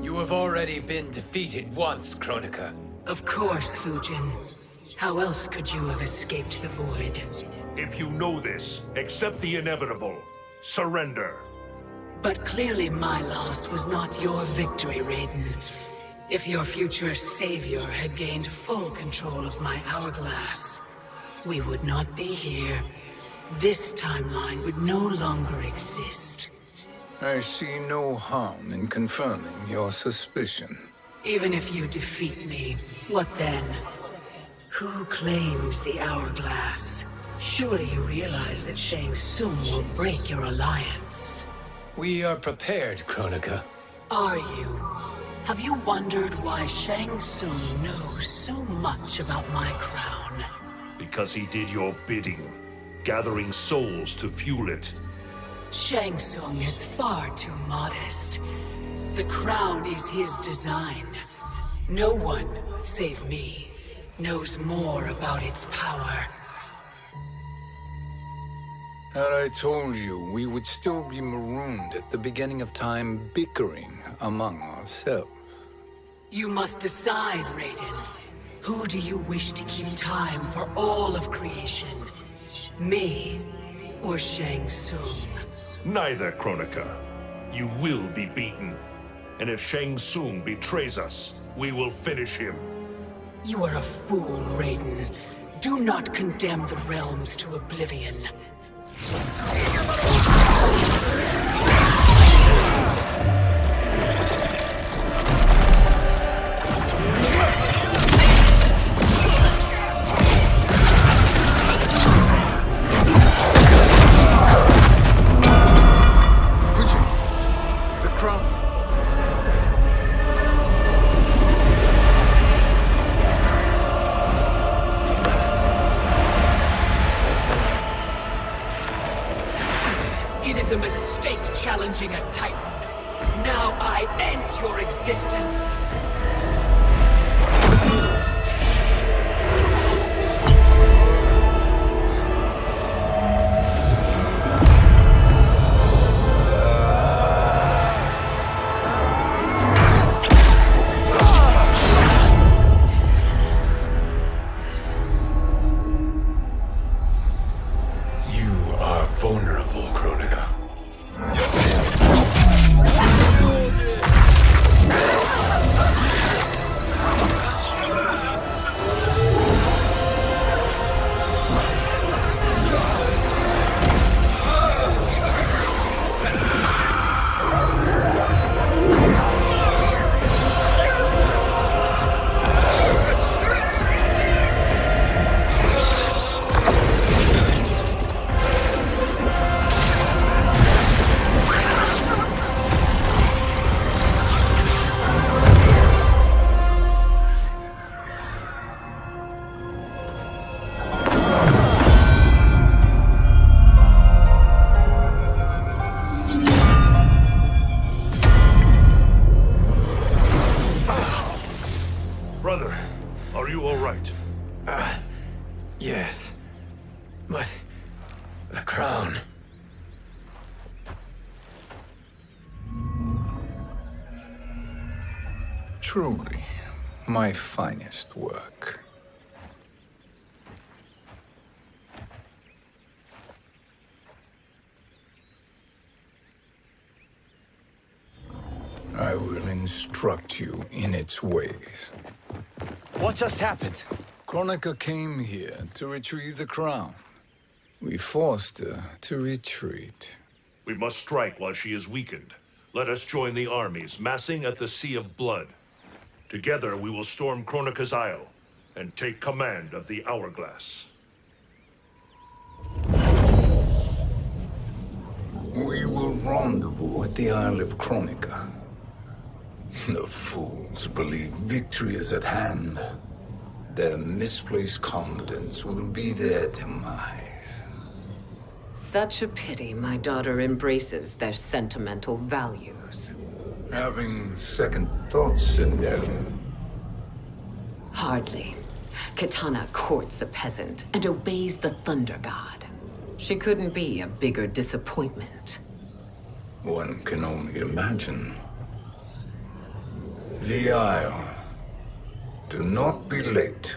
You have already been defeated once, Kronika. Of course, Fujin. How else could you have escaped the void? If you know this, accept the inevitable. Surrender. But clearly my loss was not your victory, Raiden. If your future savior had gained full control of my hourglass, we would not be here. This timeline would no longer exist. I see no harm in confirming your suspicion. Even if you defeat me, what then? Who claims the hourglass? Surely you realize that Shang Tsung will break your alliance. We are prepared, Kronika. Are you? Have you wondered why Shang Tsung knows so much about my crown? Because he did your bidding, gathering souls to fuel it. Shang Tsung is far too modest. The crown is his design. No one, save me, knows more about its power. Had I told you, we would still be marooned at the beginning of time, bickering among ourselves. You must decide, Raiden. Who do you wish to keep time for all of creation? Me or Shang Tsung? Neither, Kronika. You will be beaten. And if Shang Tsung betrays us, we will finish him. You are a fool, Raiden. Do not condemn the realms to oblivion. The crown. It is a mistake challenging a Titan. Now I end your existence. You are vulnerable, Kronika. Brother, are you all right? Yes. But the crown. Truly, my finest work. I will instruct you in its ways. What just happened? Kronika came here to retrieve the crown. We forced her to retreat. We must strike while she is weakened. Let us join the armies, massing at the Sea of Blood. Together we will storm Kronika's Isle and take command of the Hourglass. We will rendezvous at the Isle of Kronika. The fools believe victory is at hand. Their misplaced confidence will be their demise. Such a pity my daughter embraces their sentimental values. Having second thoughts in them. Hardly. Kitana courts a peasant and obeys the Thunder God. She couldn't be a bigger disappointment. One can only imagine. The Isle. Do not be late.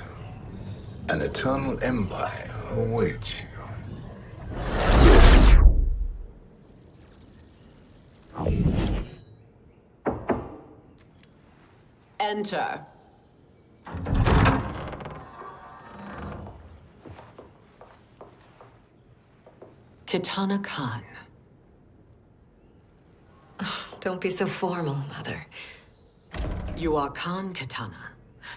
An eternal empire awaits you. Enter. Kitana Khan. Don't be so formal, Mother. You are Khan Kitana.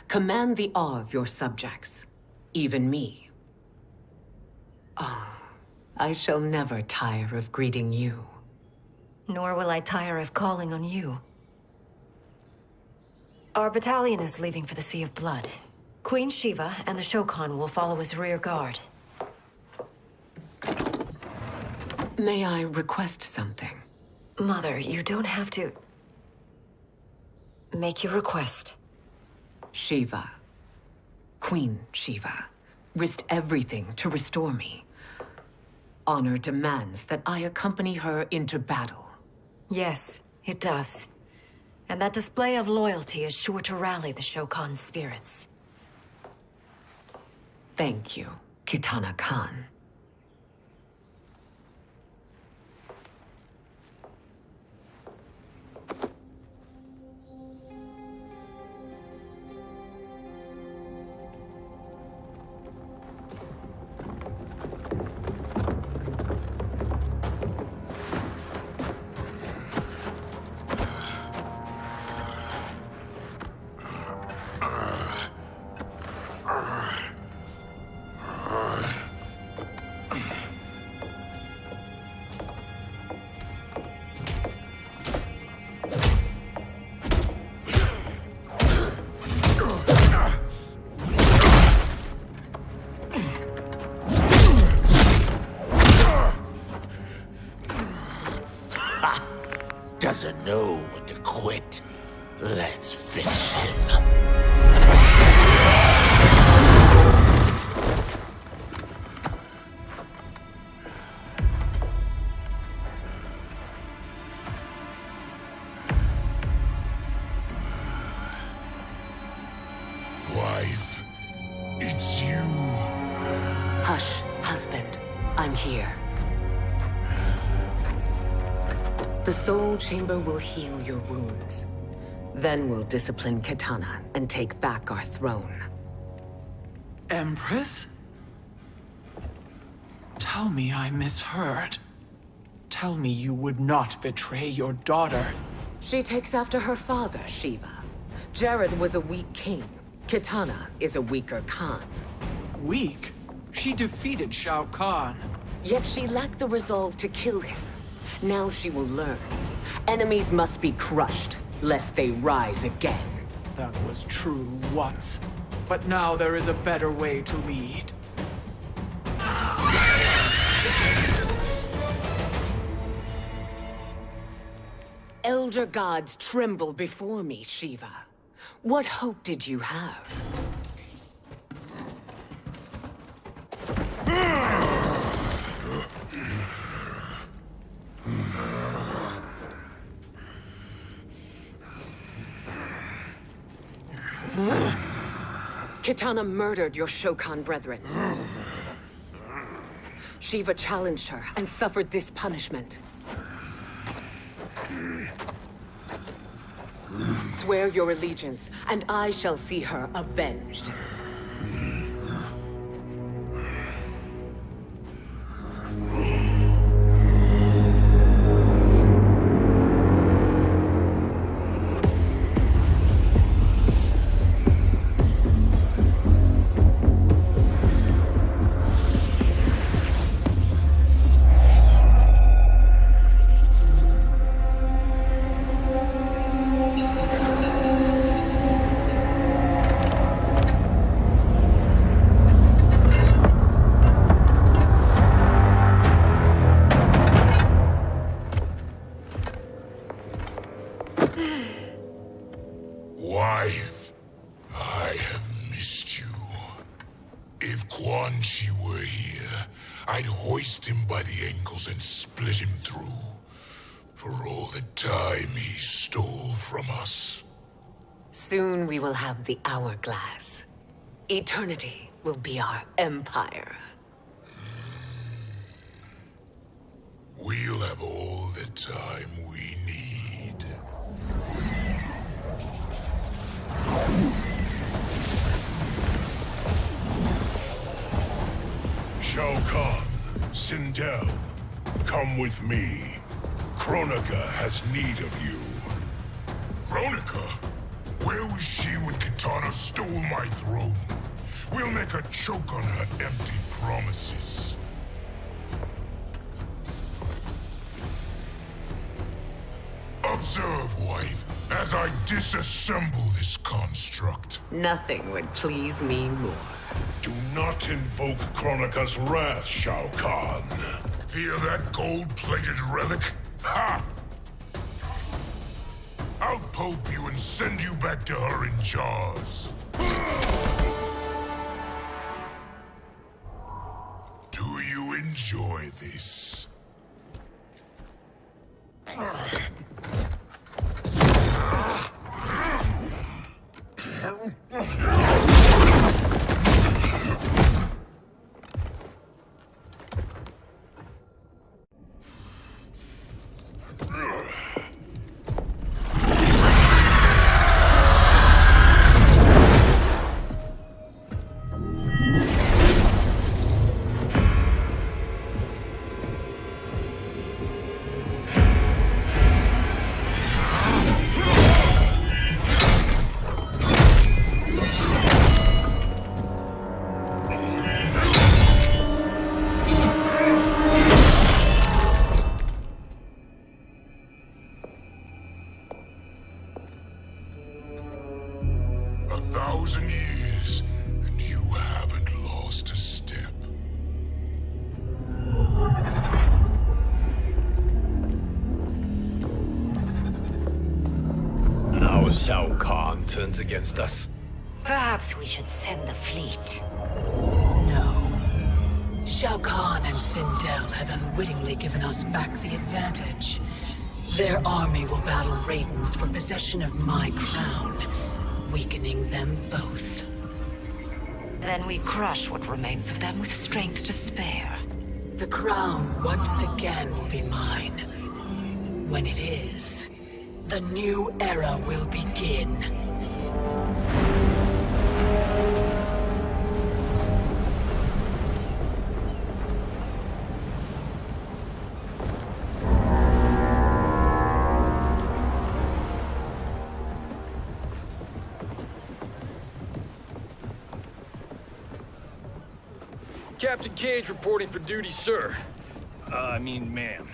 Command the awe of your subjects. Even me. Oh, I shall never tire of greeting you. Nor will I tire of calling on you. Our battalion is leaving for the Sea of Blood. Queen Shiva and the Shokan will follow as rear guard. May I request something? Mother, you don't have to... make your request. Shiva, Queen Shiva, risked everything to restore me. Honor demands that I accompany her into battle. Yes, it does. And that display of loyalty is sure to rally the Shokan's spirits. Thank you, Kitana Khan. Doesn't know when to quit. Let's finish him. Wife, it's you. Hush, husband. I'm here. The Soul Chamber will heal your wounds. Then we'll discipline Kitana and take back our throne. Empress? Tell me I misheard. Tell me you would not betray your daughter. She takes after her father, Shiva. Jared was a weak king. Kitana is a weaker Khan. Weak? She defeated Shao Kahn. Yet she lacked the resolve to kill him. Now she will learn. Enemies must be crushed, lest they rise again. That was true once. But now there is a better way to lead. Elder gods tremble before me, Shiva. What hope did you have? Kitana murdered your Shokan brethren. Shiva challenged her and suffered this punishment. Swear your allegiance, and I shall see her avenged. Wife, I have missed you. If Quan Chi were here, I'd hoist him by the ankles and split him through. For all the time he stole from us. Soon we will have the hourglass. Eternity will be our empire. We'll have all the time we need. Shao Kahn, Sindel, come with me. Kronika has need of you. Kronika? Where was she when Kitana stole my throne? We'll make her choke on her empty promises. Observe, wife. as I disassemble this construct. Nothing would please me more. Do not invoke Kronika's wrath, Shao Kahn. Fear that gold-plated relic? Ha! I'll pulp you and send you back to her in jars. Do you enjoy this? Shao Kahn turns against us. Perhaps we should send the fleet. No. Shao Kahn and Sindel have unwittingly given us back the advantage. Their army will battle Raidens for possession of my crown, weakening them both. Then we crush what remains of them with strength to spare. The crown once again will be mine. When it is, the new era will begin. Captain Cage reporting for duty, sir. Ma'am.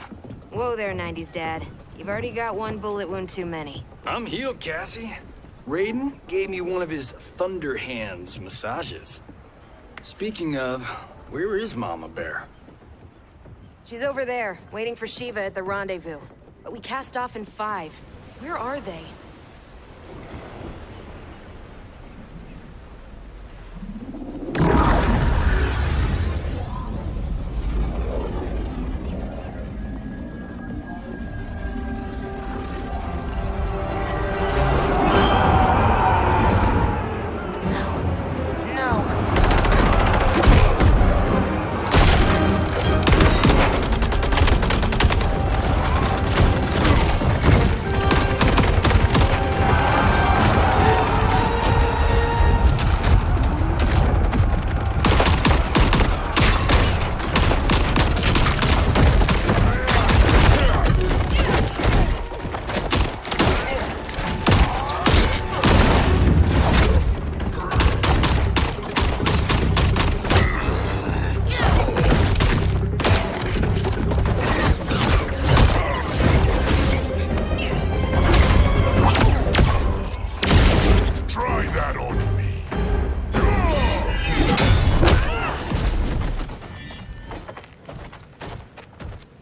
Whoa there, 90s Dad. You've already got one bullet wound too many. I'm healed, Cassie. Raiden gave me one of his Thunder Hands massages. Speaking of, where is Mama Bear? She's over there, waiting for Shiva at the rendezvous. But we cast off in 5. Where are they?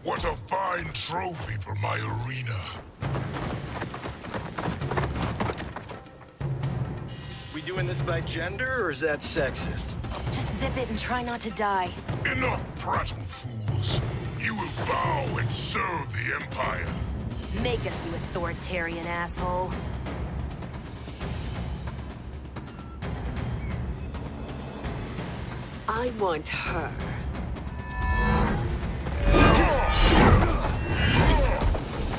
What a fine trophy for my arena. We doing this by gender, or is that sexist? Just zip it and try not to die. Enough prattle, fools. You will bow and serve the Empire. Make us, you authoritarian asshole. I want her.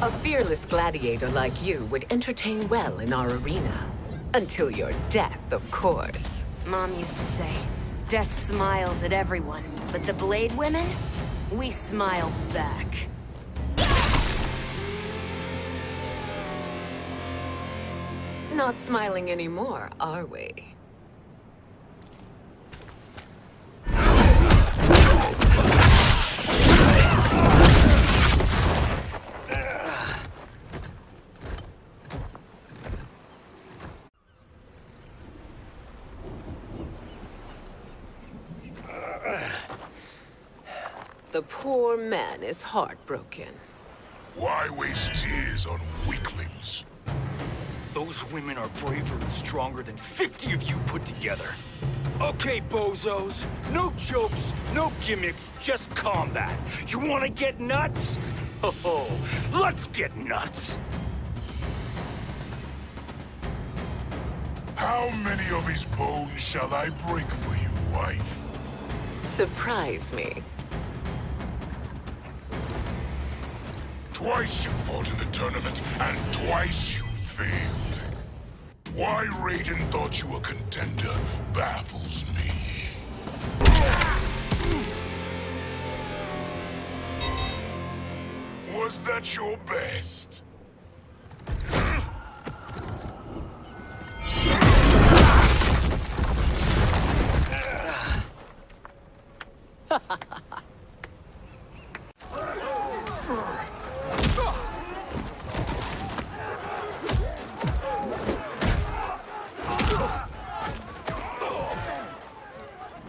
A fearless gladiator like you would entertain well in our arena. Until your death, of course. Mom used to say, death smiles at everyone, but the Blade women, we smile back. Not smiling anymore, are we? The poor man is heartbroken. Why waste tears on weaklings? Those women are braver and stronger than 50 of you put together. Okay, bozos. No jokes, no gimmicks, just combat. You wanna get nuts? Oh, let's get nuts! How many of his bones shall I break for you, wife? Surprise me. Twice you fought in the tournament, and twice you failed. Why Raiden thought you a contender baffles me. Was that your best?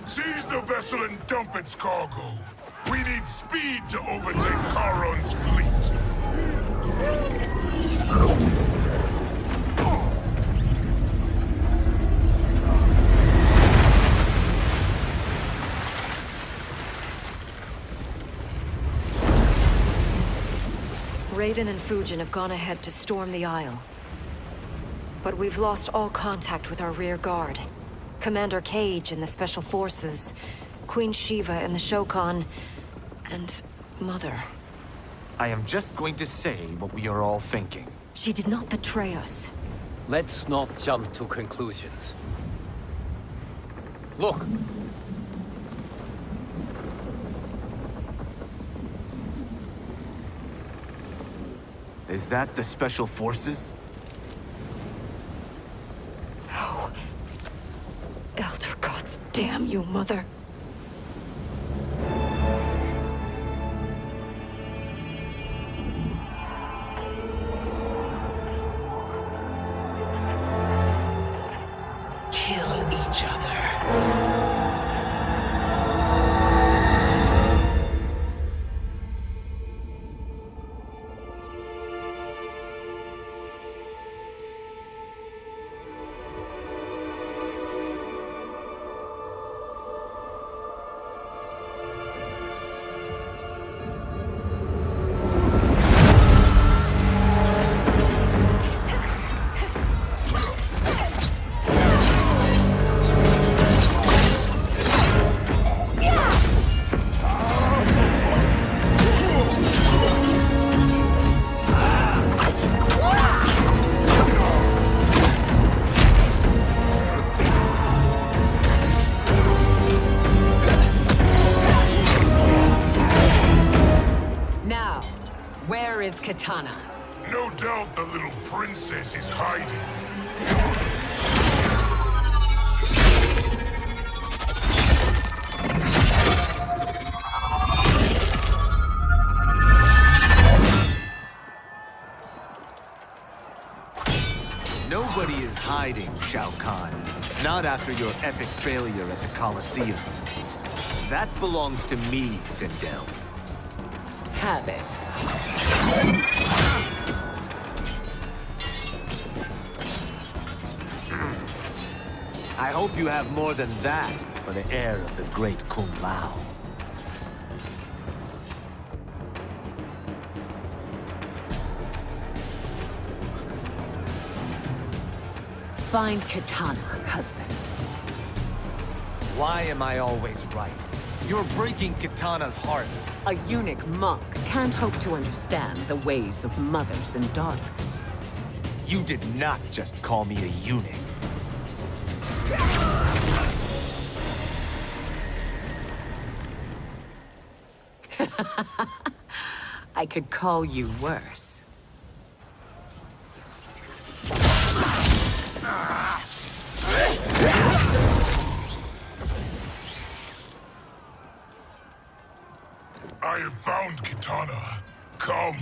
Seize the vessel and dump its cargo. We need speed to overtake Charon's fleet. Raiden and Fujin have gone ahead to storm the Isle. But we've lost all contact with our rear guard. Commander Cage and the Special Forces, Queen Shiva and the Shokan, and Mother. I am just going to say what we are all thinking. She did not betray us. Let's not jump to conclusions. Look! Is that the Special Forces? No. Elder gods damn you, Mother. Kill each other. Where is Kitana? No doubt the little princess is hiding. Nobody is hiding, Shao Kahn. Not after your epic failure at the Colosseum. That belongs to me, Sindel. Have it. I hope you have more than that for the heir of the great Kung Lao. Find Kitana, husband. Why am I always right? You're breaking Kitana's heart. A eunuch monk can't hope to understand the ways of mothers and daughters. You did not just call me a eunuch. I could call you worse. I have found Kitana. Come.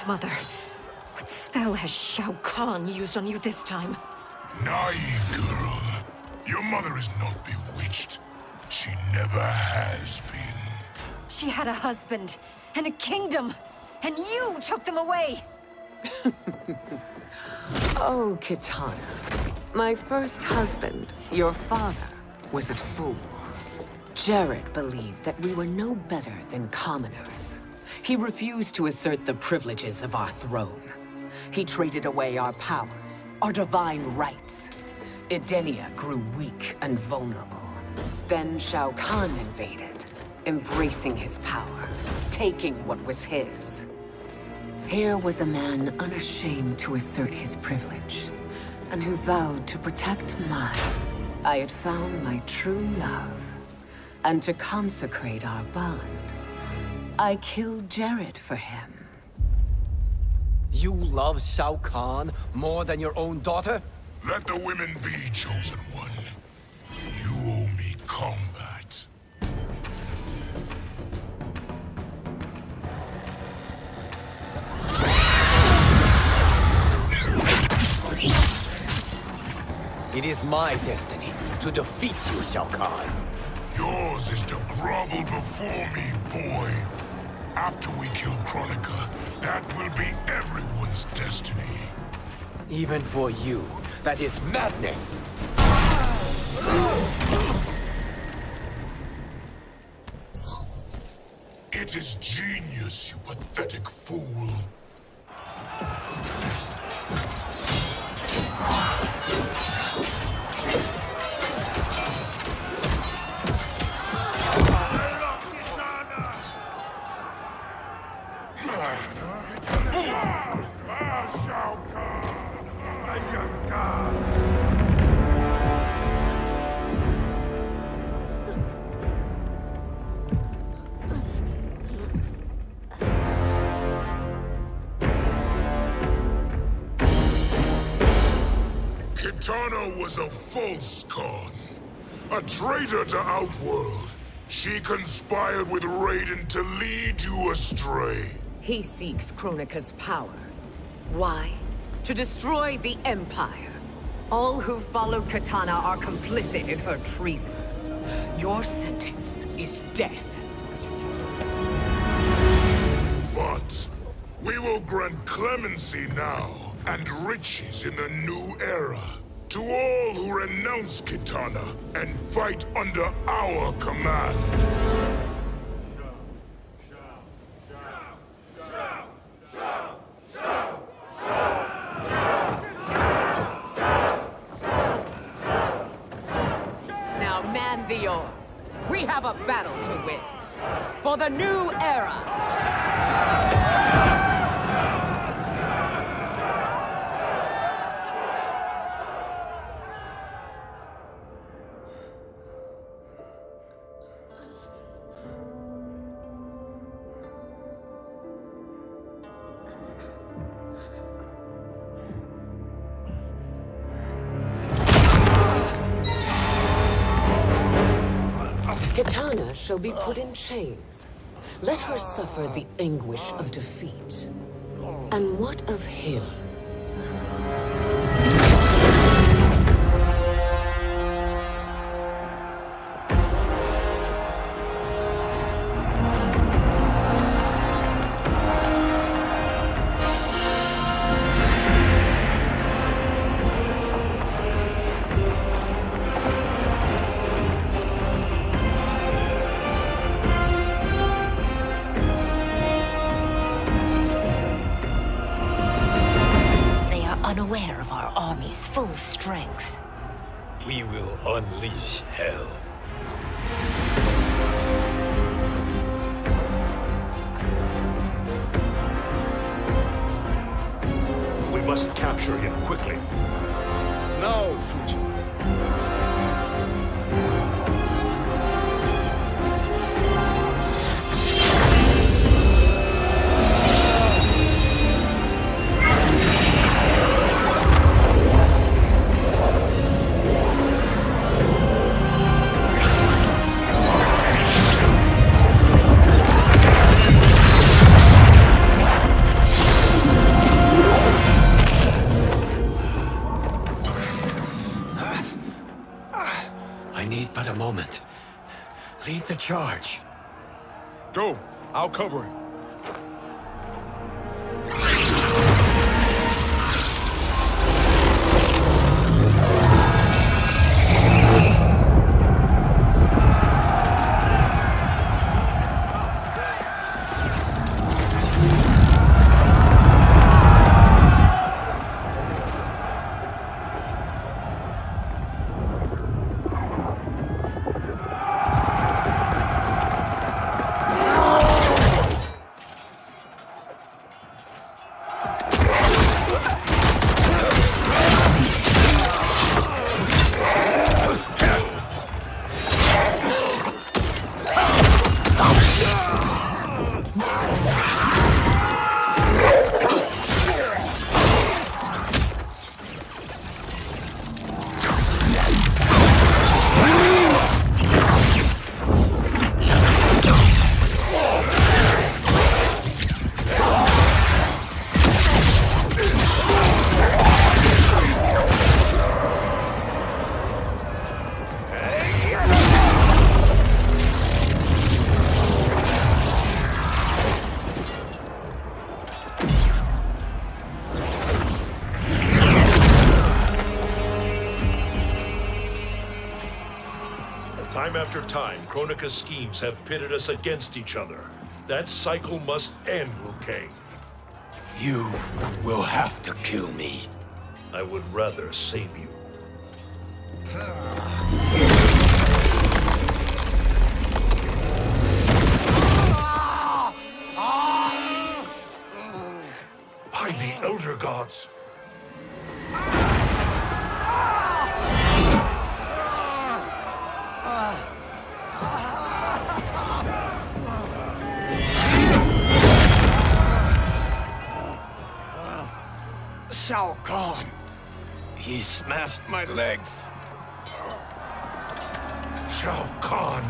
Mother. What spell has Shao Kahn used on you this time? Naive girl. Your mother is not bewitched. She never has been. She had a husband and a kingdom, and you took them away! Oh, Kitana. My first husband, your father, was a fool. Jared believed that we were no better than commoners. He refused to assert the privileges of our throne. He traded away our powers, our divine rights. Edenia grew weak and vulnerable. Then Shao Kahn invaded, embracing his power, taking what was his. Here was a man unashamed to assert his privilege, and who vowed to protect mine. I had found my true love, and to consecrate our bond, I killed Jared for him. You love Shao Kahn more than your own daughter? Let the women be, chosen one. You owe me combat. It is my destiny to defeat you, Shao Kahn. Yours is to grovel before me, boy. After we kill Kronika, that will be everyone's destiny. Even for you, that is madness! It is genius, you pathetic fool. Kitana was a false Khan, a traitor to Outworld. She conspired with Raiden to lead you astray. He seeks Kronika's power. Why? To destroy the Empire. All who follow Kitana are complicit in her treason. Your sentence is death. But we will grant clemency now and riches in the new era to all who renounce Kitana and fight under our command. Now man the oars. We have a battle to win. For the new era. Kitana shall be put in chains. Let her suffer the anguish of defeat. And what of him? Unaware of our army's full strength. We will unleash hell. We must capture him quickly. Now, Fujin. moment. Lead the charge. Go. I'll cover him. Time after time, Kronika's schemes have pitted us against each other. That cycle must end, Liu Kang. You will have to kill me. I would rather save you. By the Elder Gods! Shao Kahn! He smashed my legs. Shao Kahn!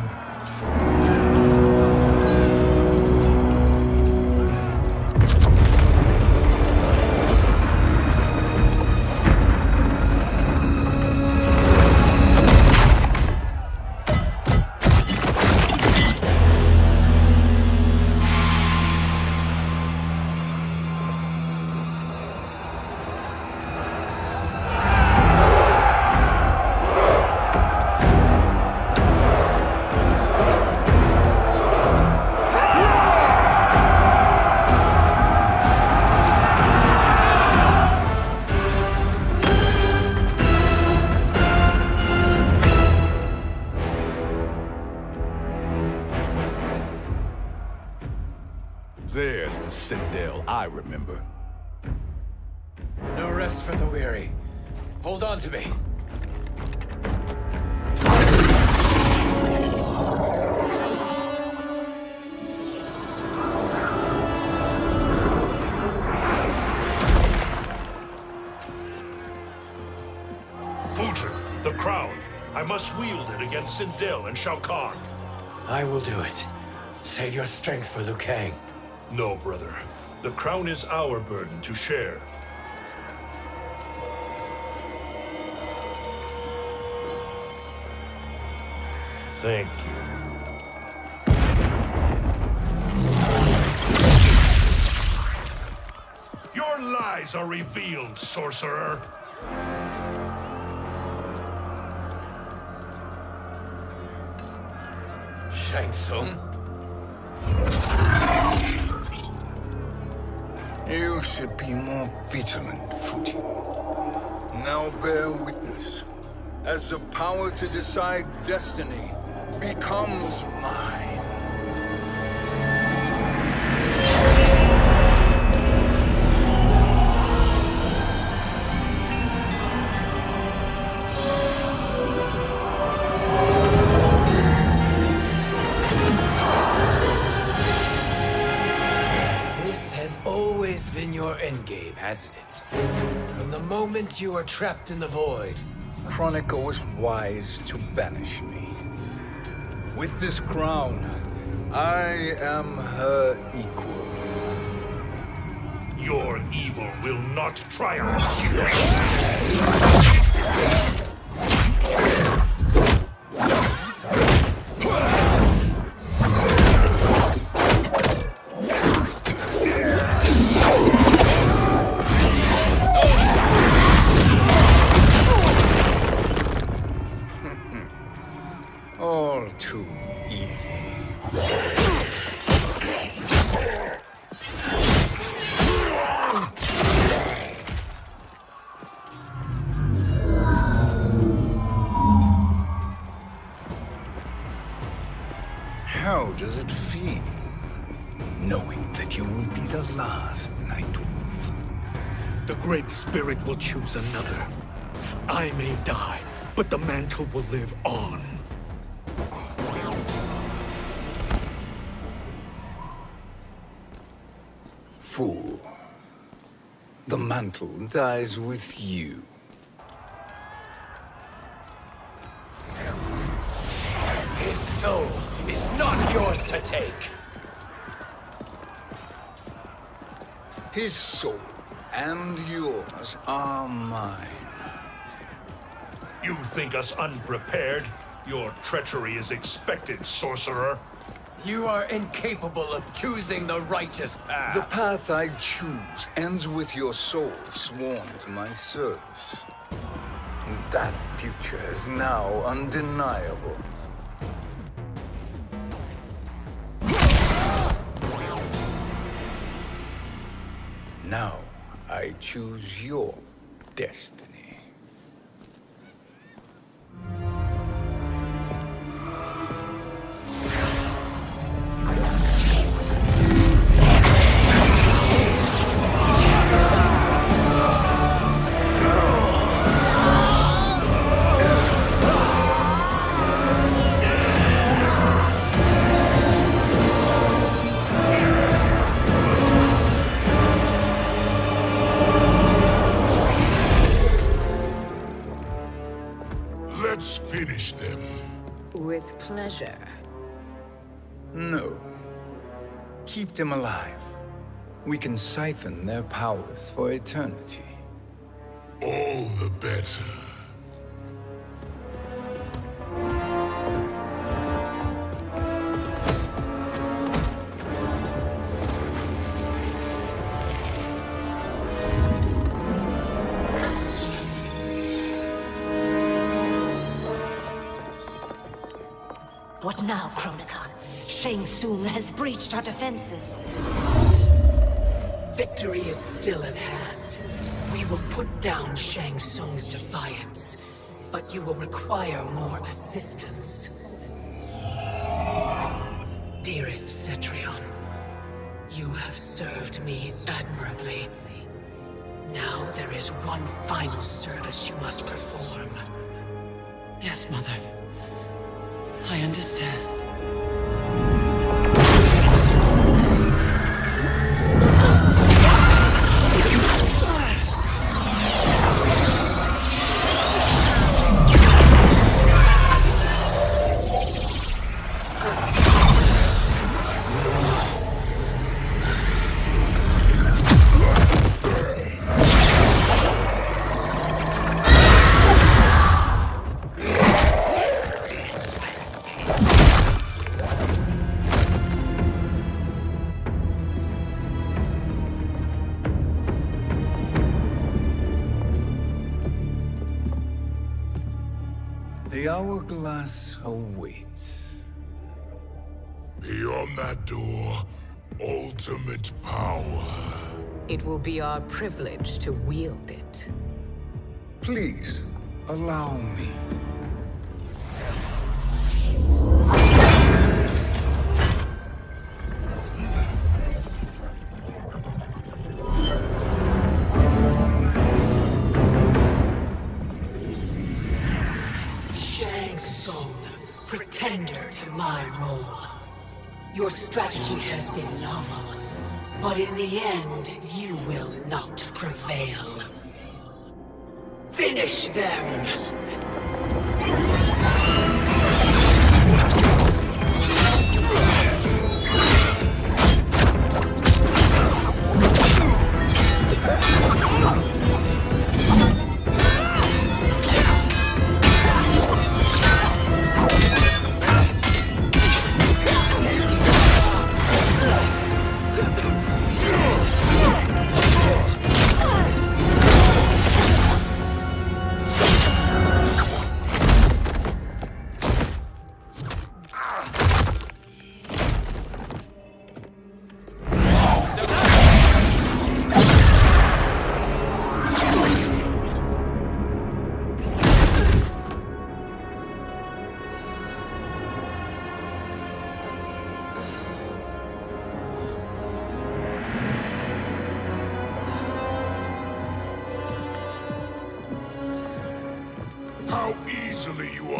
There's the Sindel I remember. No rest for the weary. Hold on to me. Fujin, the crown. I must wield it against Sindel and Shao Kahn. I will do it. Save your strength for Liu Kang. No, brother. The crown is our burden to share. Thank you. Your lies are revealed, sorcerer. Shang Tsung? You should be more vigilant, Fujin. Now bear witness, as the power to decide destiny becomes mine. Always been your endgame, hasn't it? From the moment you were trapped in the void. Kronika was wise to banish me. With this crown, I am her equal. Your evil will not triumph. All too easy. How does it feel, knowing that you will be the last Nightwolf? The Great Spirit will choose another. I may die, but the mantle will live on. Fool. The mantle dies with you. His soul is not yours to take. His soul and yours are mine. You think us unprepared? Your treachery is expected, sorcerer. You are incapable of choosing the righteous path. The path I choose ends with your soul sworn to my service. That future is now undeniable. Now, I choose your destiny. Let's finish them. With pleasure. No. Keep them alive. We can siphon their powers for eternity. All the better. What now, Kronika? Shang Tsung has breached our defenses. Victory is still at hand. We will put down Shang Tsung's defiance, but you will require more assistance. Dearest Cetrion, you have served me admirably. Now there is one final service you must perform. Yes, Mother. I understand. The hourglass awaits. Beyond that door, ultimate power. It will be our privilege to wield it. Please, allow me. Shang Tsung, pretender to my role. Your strategy has been novel, but in the end, you will not prevail. Finish them!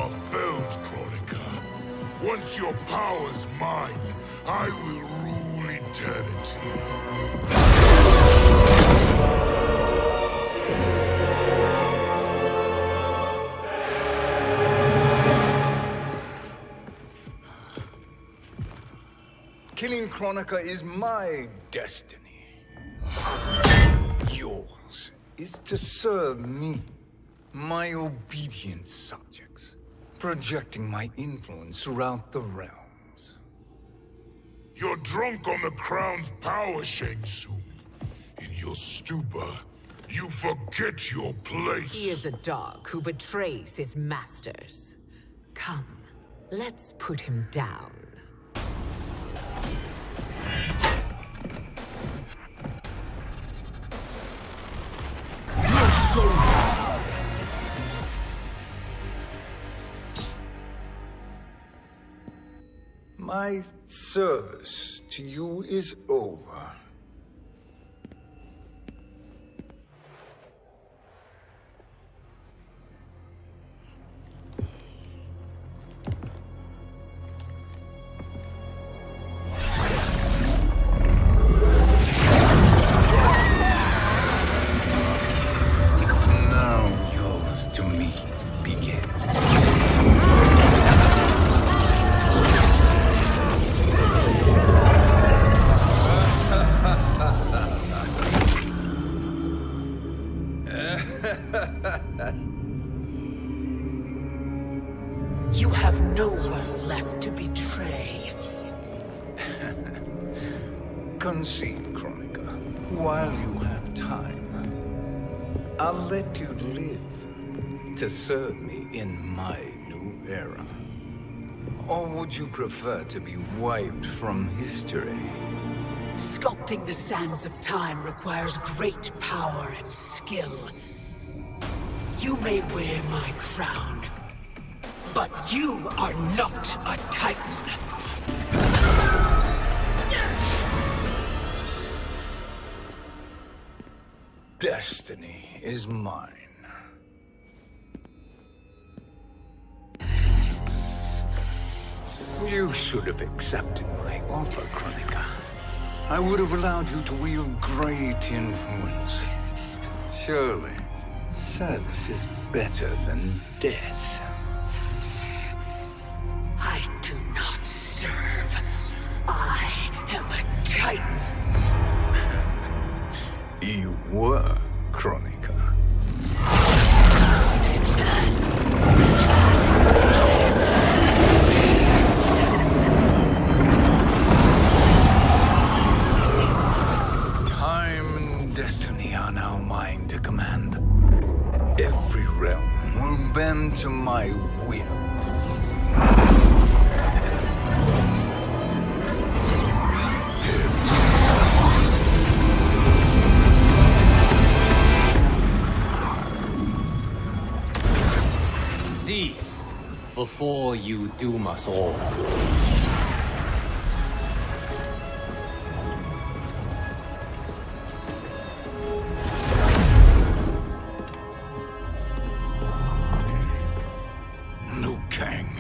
are felled, Chronica. Once your power's mine, I will rule eternity. Killing Chronica is my destiny. Yours is to serve me, my obedient subjects, projecting my influence throughout the realms. You're drunk on the crown's power, Shang Tsung. In your stupor, you forget your place. He is a dog who betrays his masters. Come, let's put him down. My service to you is over. Now yours to me begins. You have no one left to betray. Concede, Chronica, while you have time. I'll let you live to serve me in my new era. Or would you prefer to be wiped from history? Sculpting the sands of time requires great power and skill. You may wear my crown, but you are not a Titan. Destiny is mine. You should have accepted my offer, Chronica. I would have allowed you to wield great influence. Surely, service is better than death. I do not serve. I am a Titan. You were, Chronica. Time and destiny are now mine to command. Every realm will bend to my will. Cease before you doom us all. Liu Kang,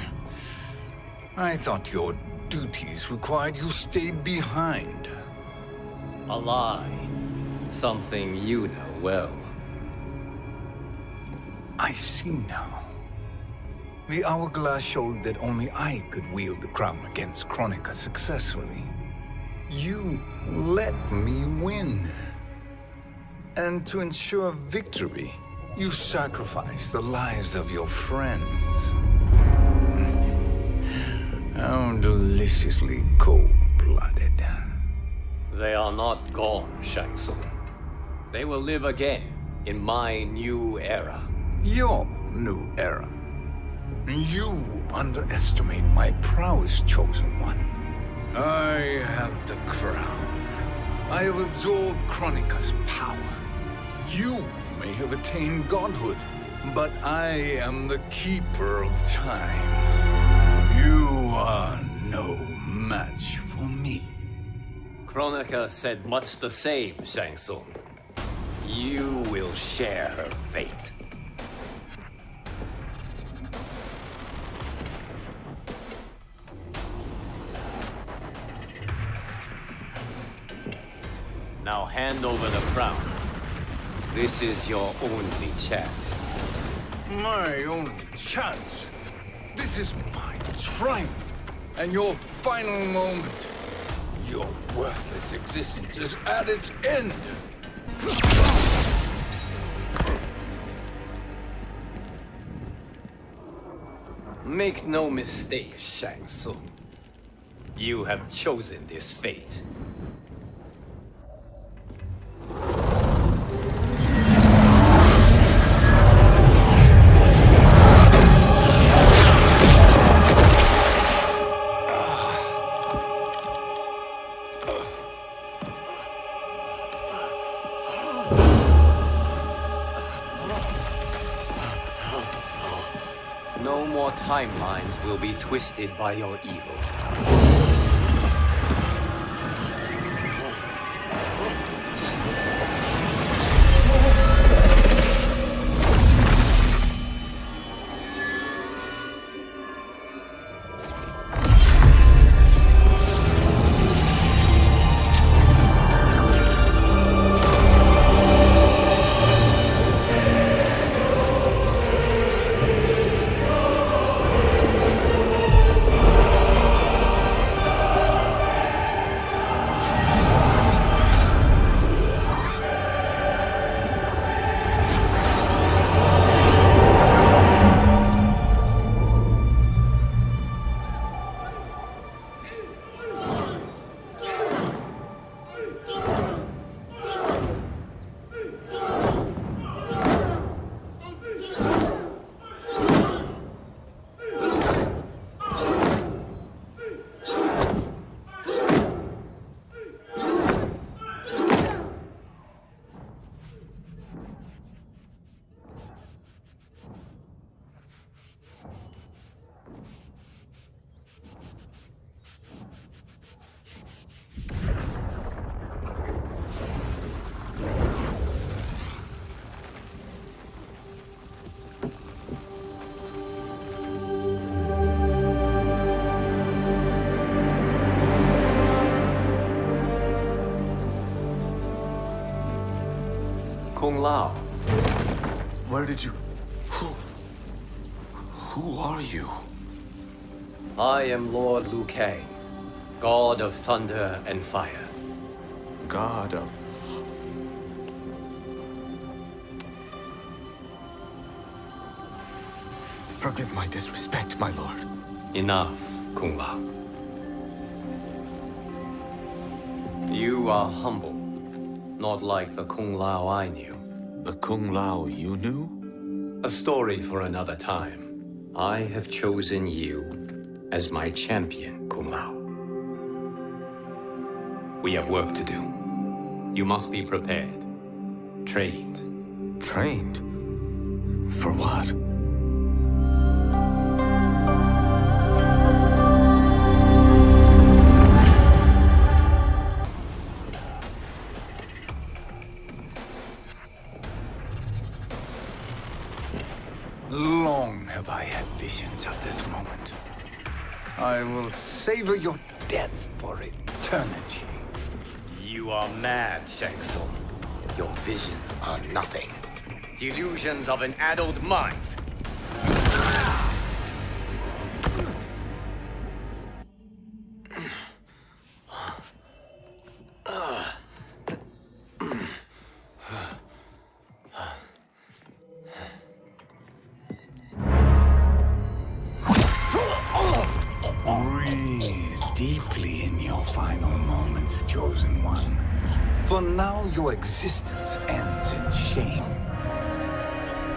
I thought your duties required you stayed behind. A lie. Something you know well. I see now. The hourglass showed that only I could wield the crown against Chronica successfully. You let me win. And to ensure victory, you sacrificed the lives of your friends. How deliciously cold-blooded. They are not gone, Shang Tsung. They will live again in my new era. Your new era. You underestimate my prowess, Chosen One. I have the crown. I have absorbed Chronica's power. You may have attained godhood, but I am the keeper of time. You are no match for me. Chronica said much the same, Shang Tsung. You will share her fate. Now hand over the crown. This is your only chance. My only chance? This is my triumph, and your final moment. Your worthless existence is at its end. Make no mistake, Shang Tsung. You have chosen this fate. No more timelines will be twisted by your evil. Kung Lao. Where did you... Who are you? I am Lord Liu Kang, God of Thunder and Fire. God of... Forgive my disrespect, my lord. Enough, Kung Lao. You are humble, not like the Kung Lao I knew. The Kung Lao you knew? A story for another time. I have chosen you as my champion, Kung Lao. We have work to do. You must be prepared. Trained. Trained? For what? Long have I had visions of this moment. I will savor your death for eternity. You are mad, Shang Tsung. Your visions are nothing. Delusions of an addled mind. Deeply in your final moments, Chosen One. For now, your existence ends in shame.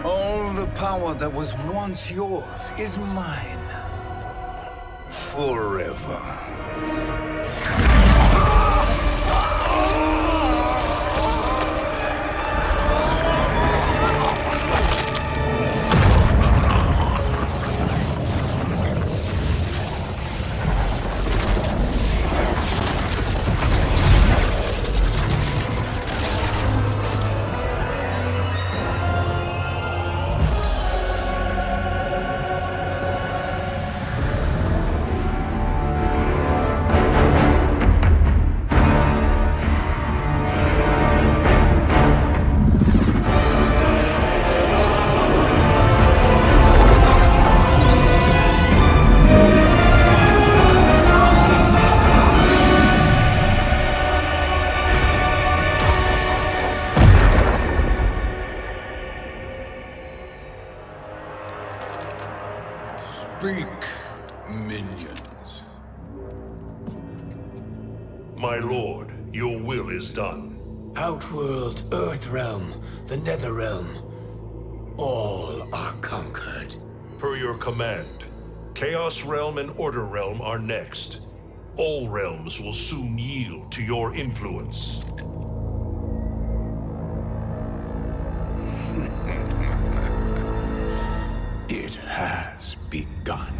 All the power that was once yours is mine. Forever. guardians. My lord, your will is done. Outworld, Earthrealm, the Netherrealm. All are conquered. Per your command, Chaos Realm and Order Realm are next. All realms will soon yield to your influence. It has begun.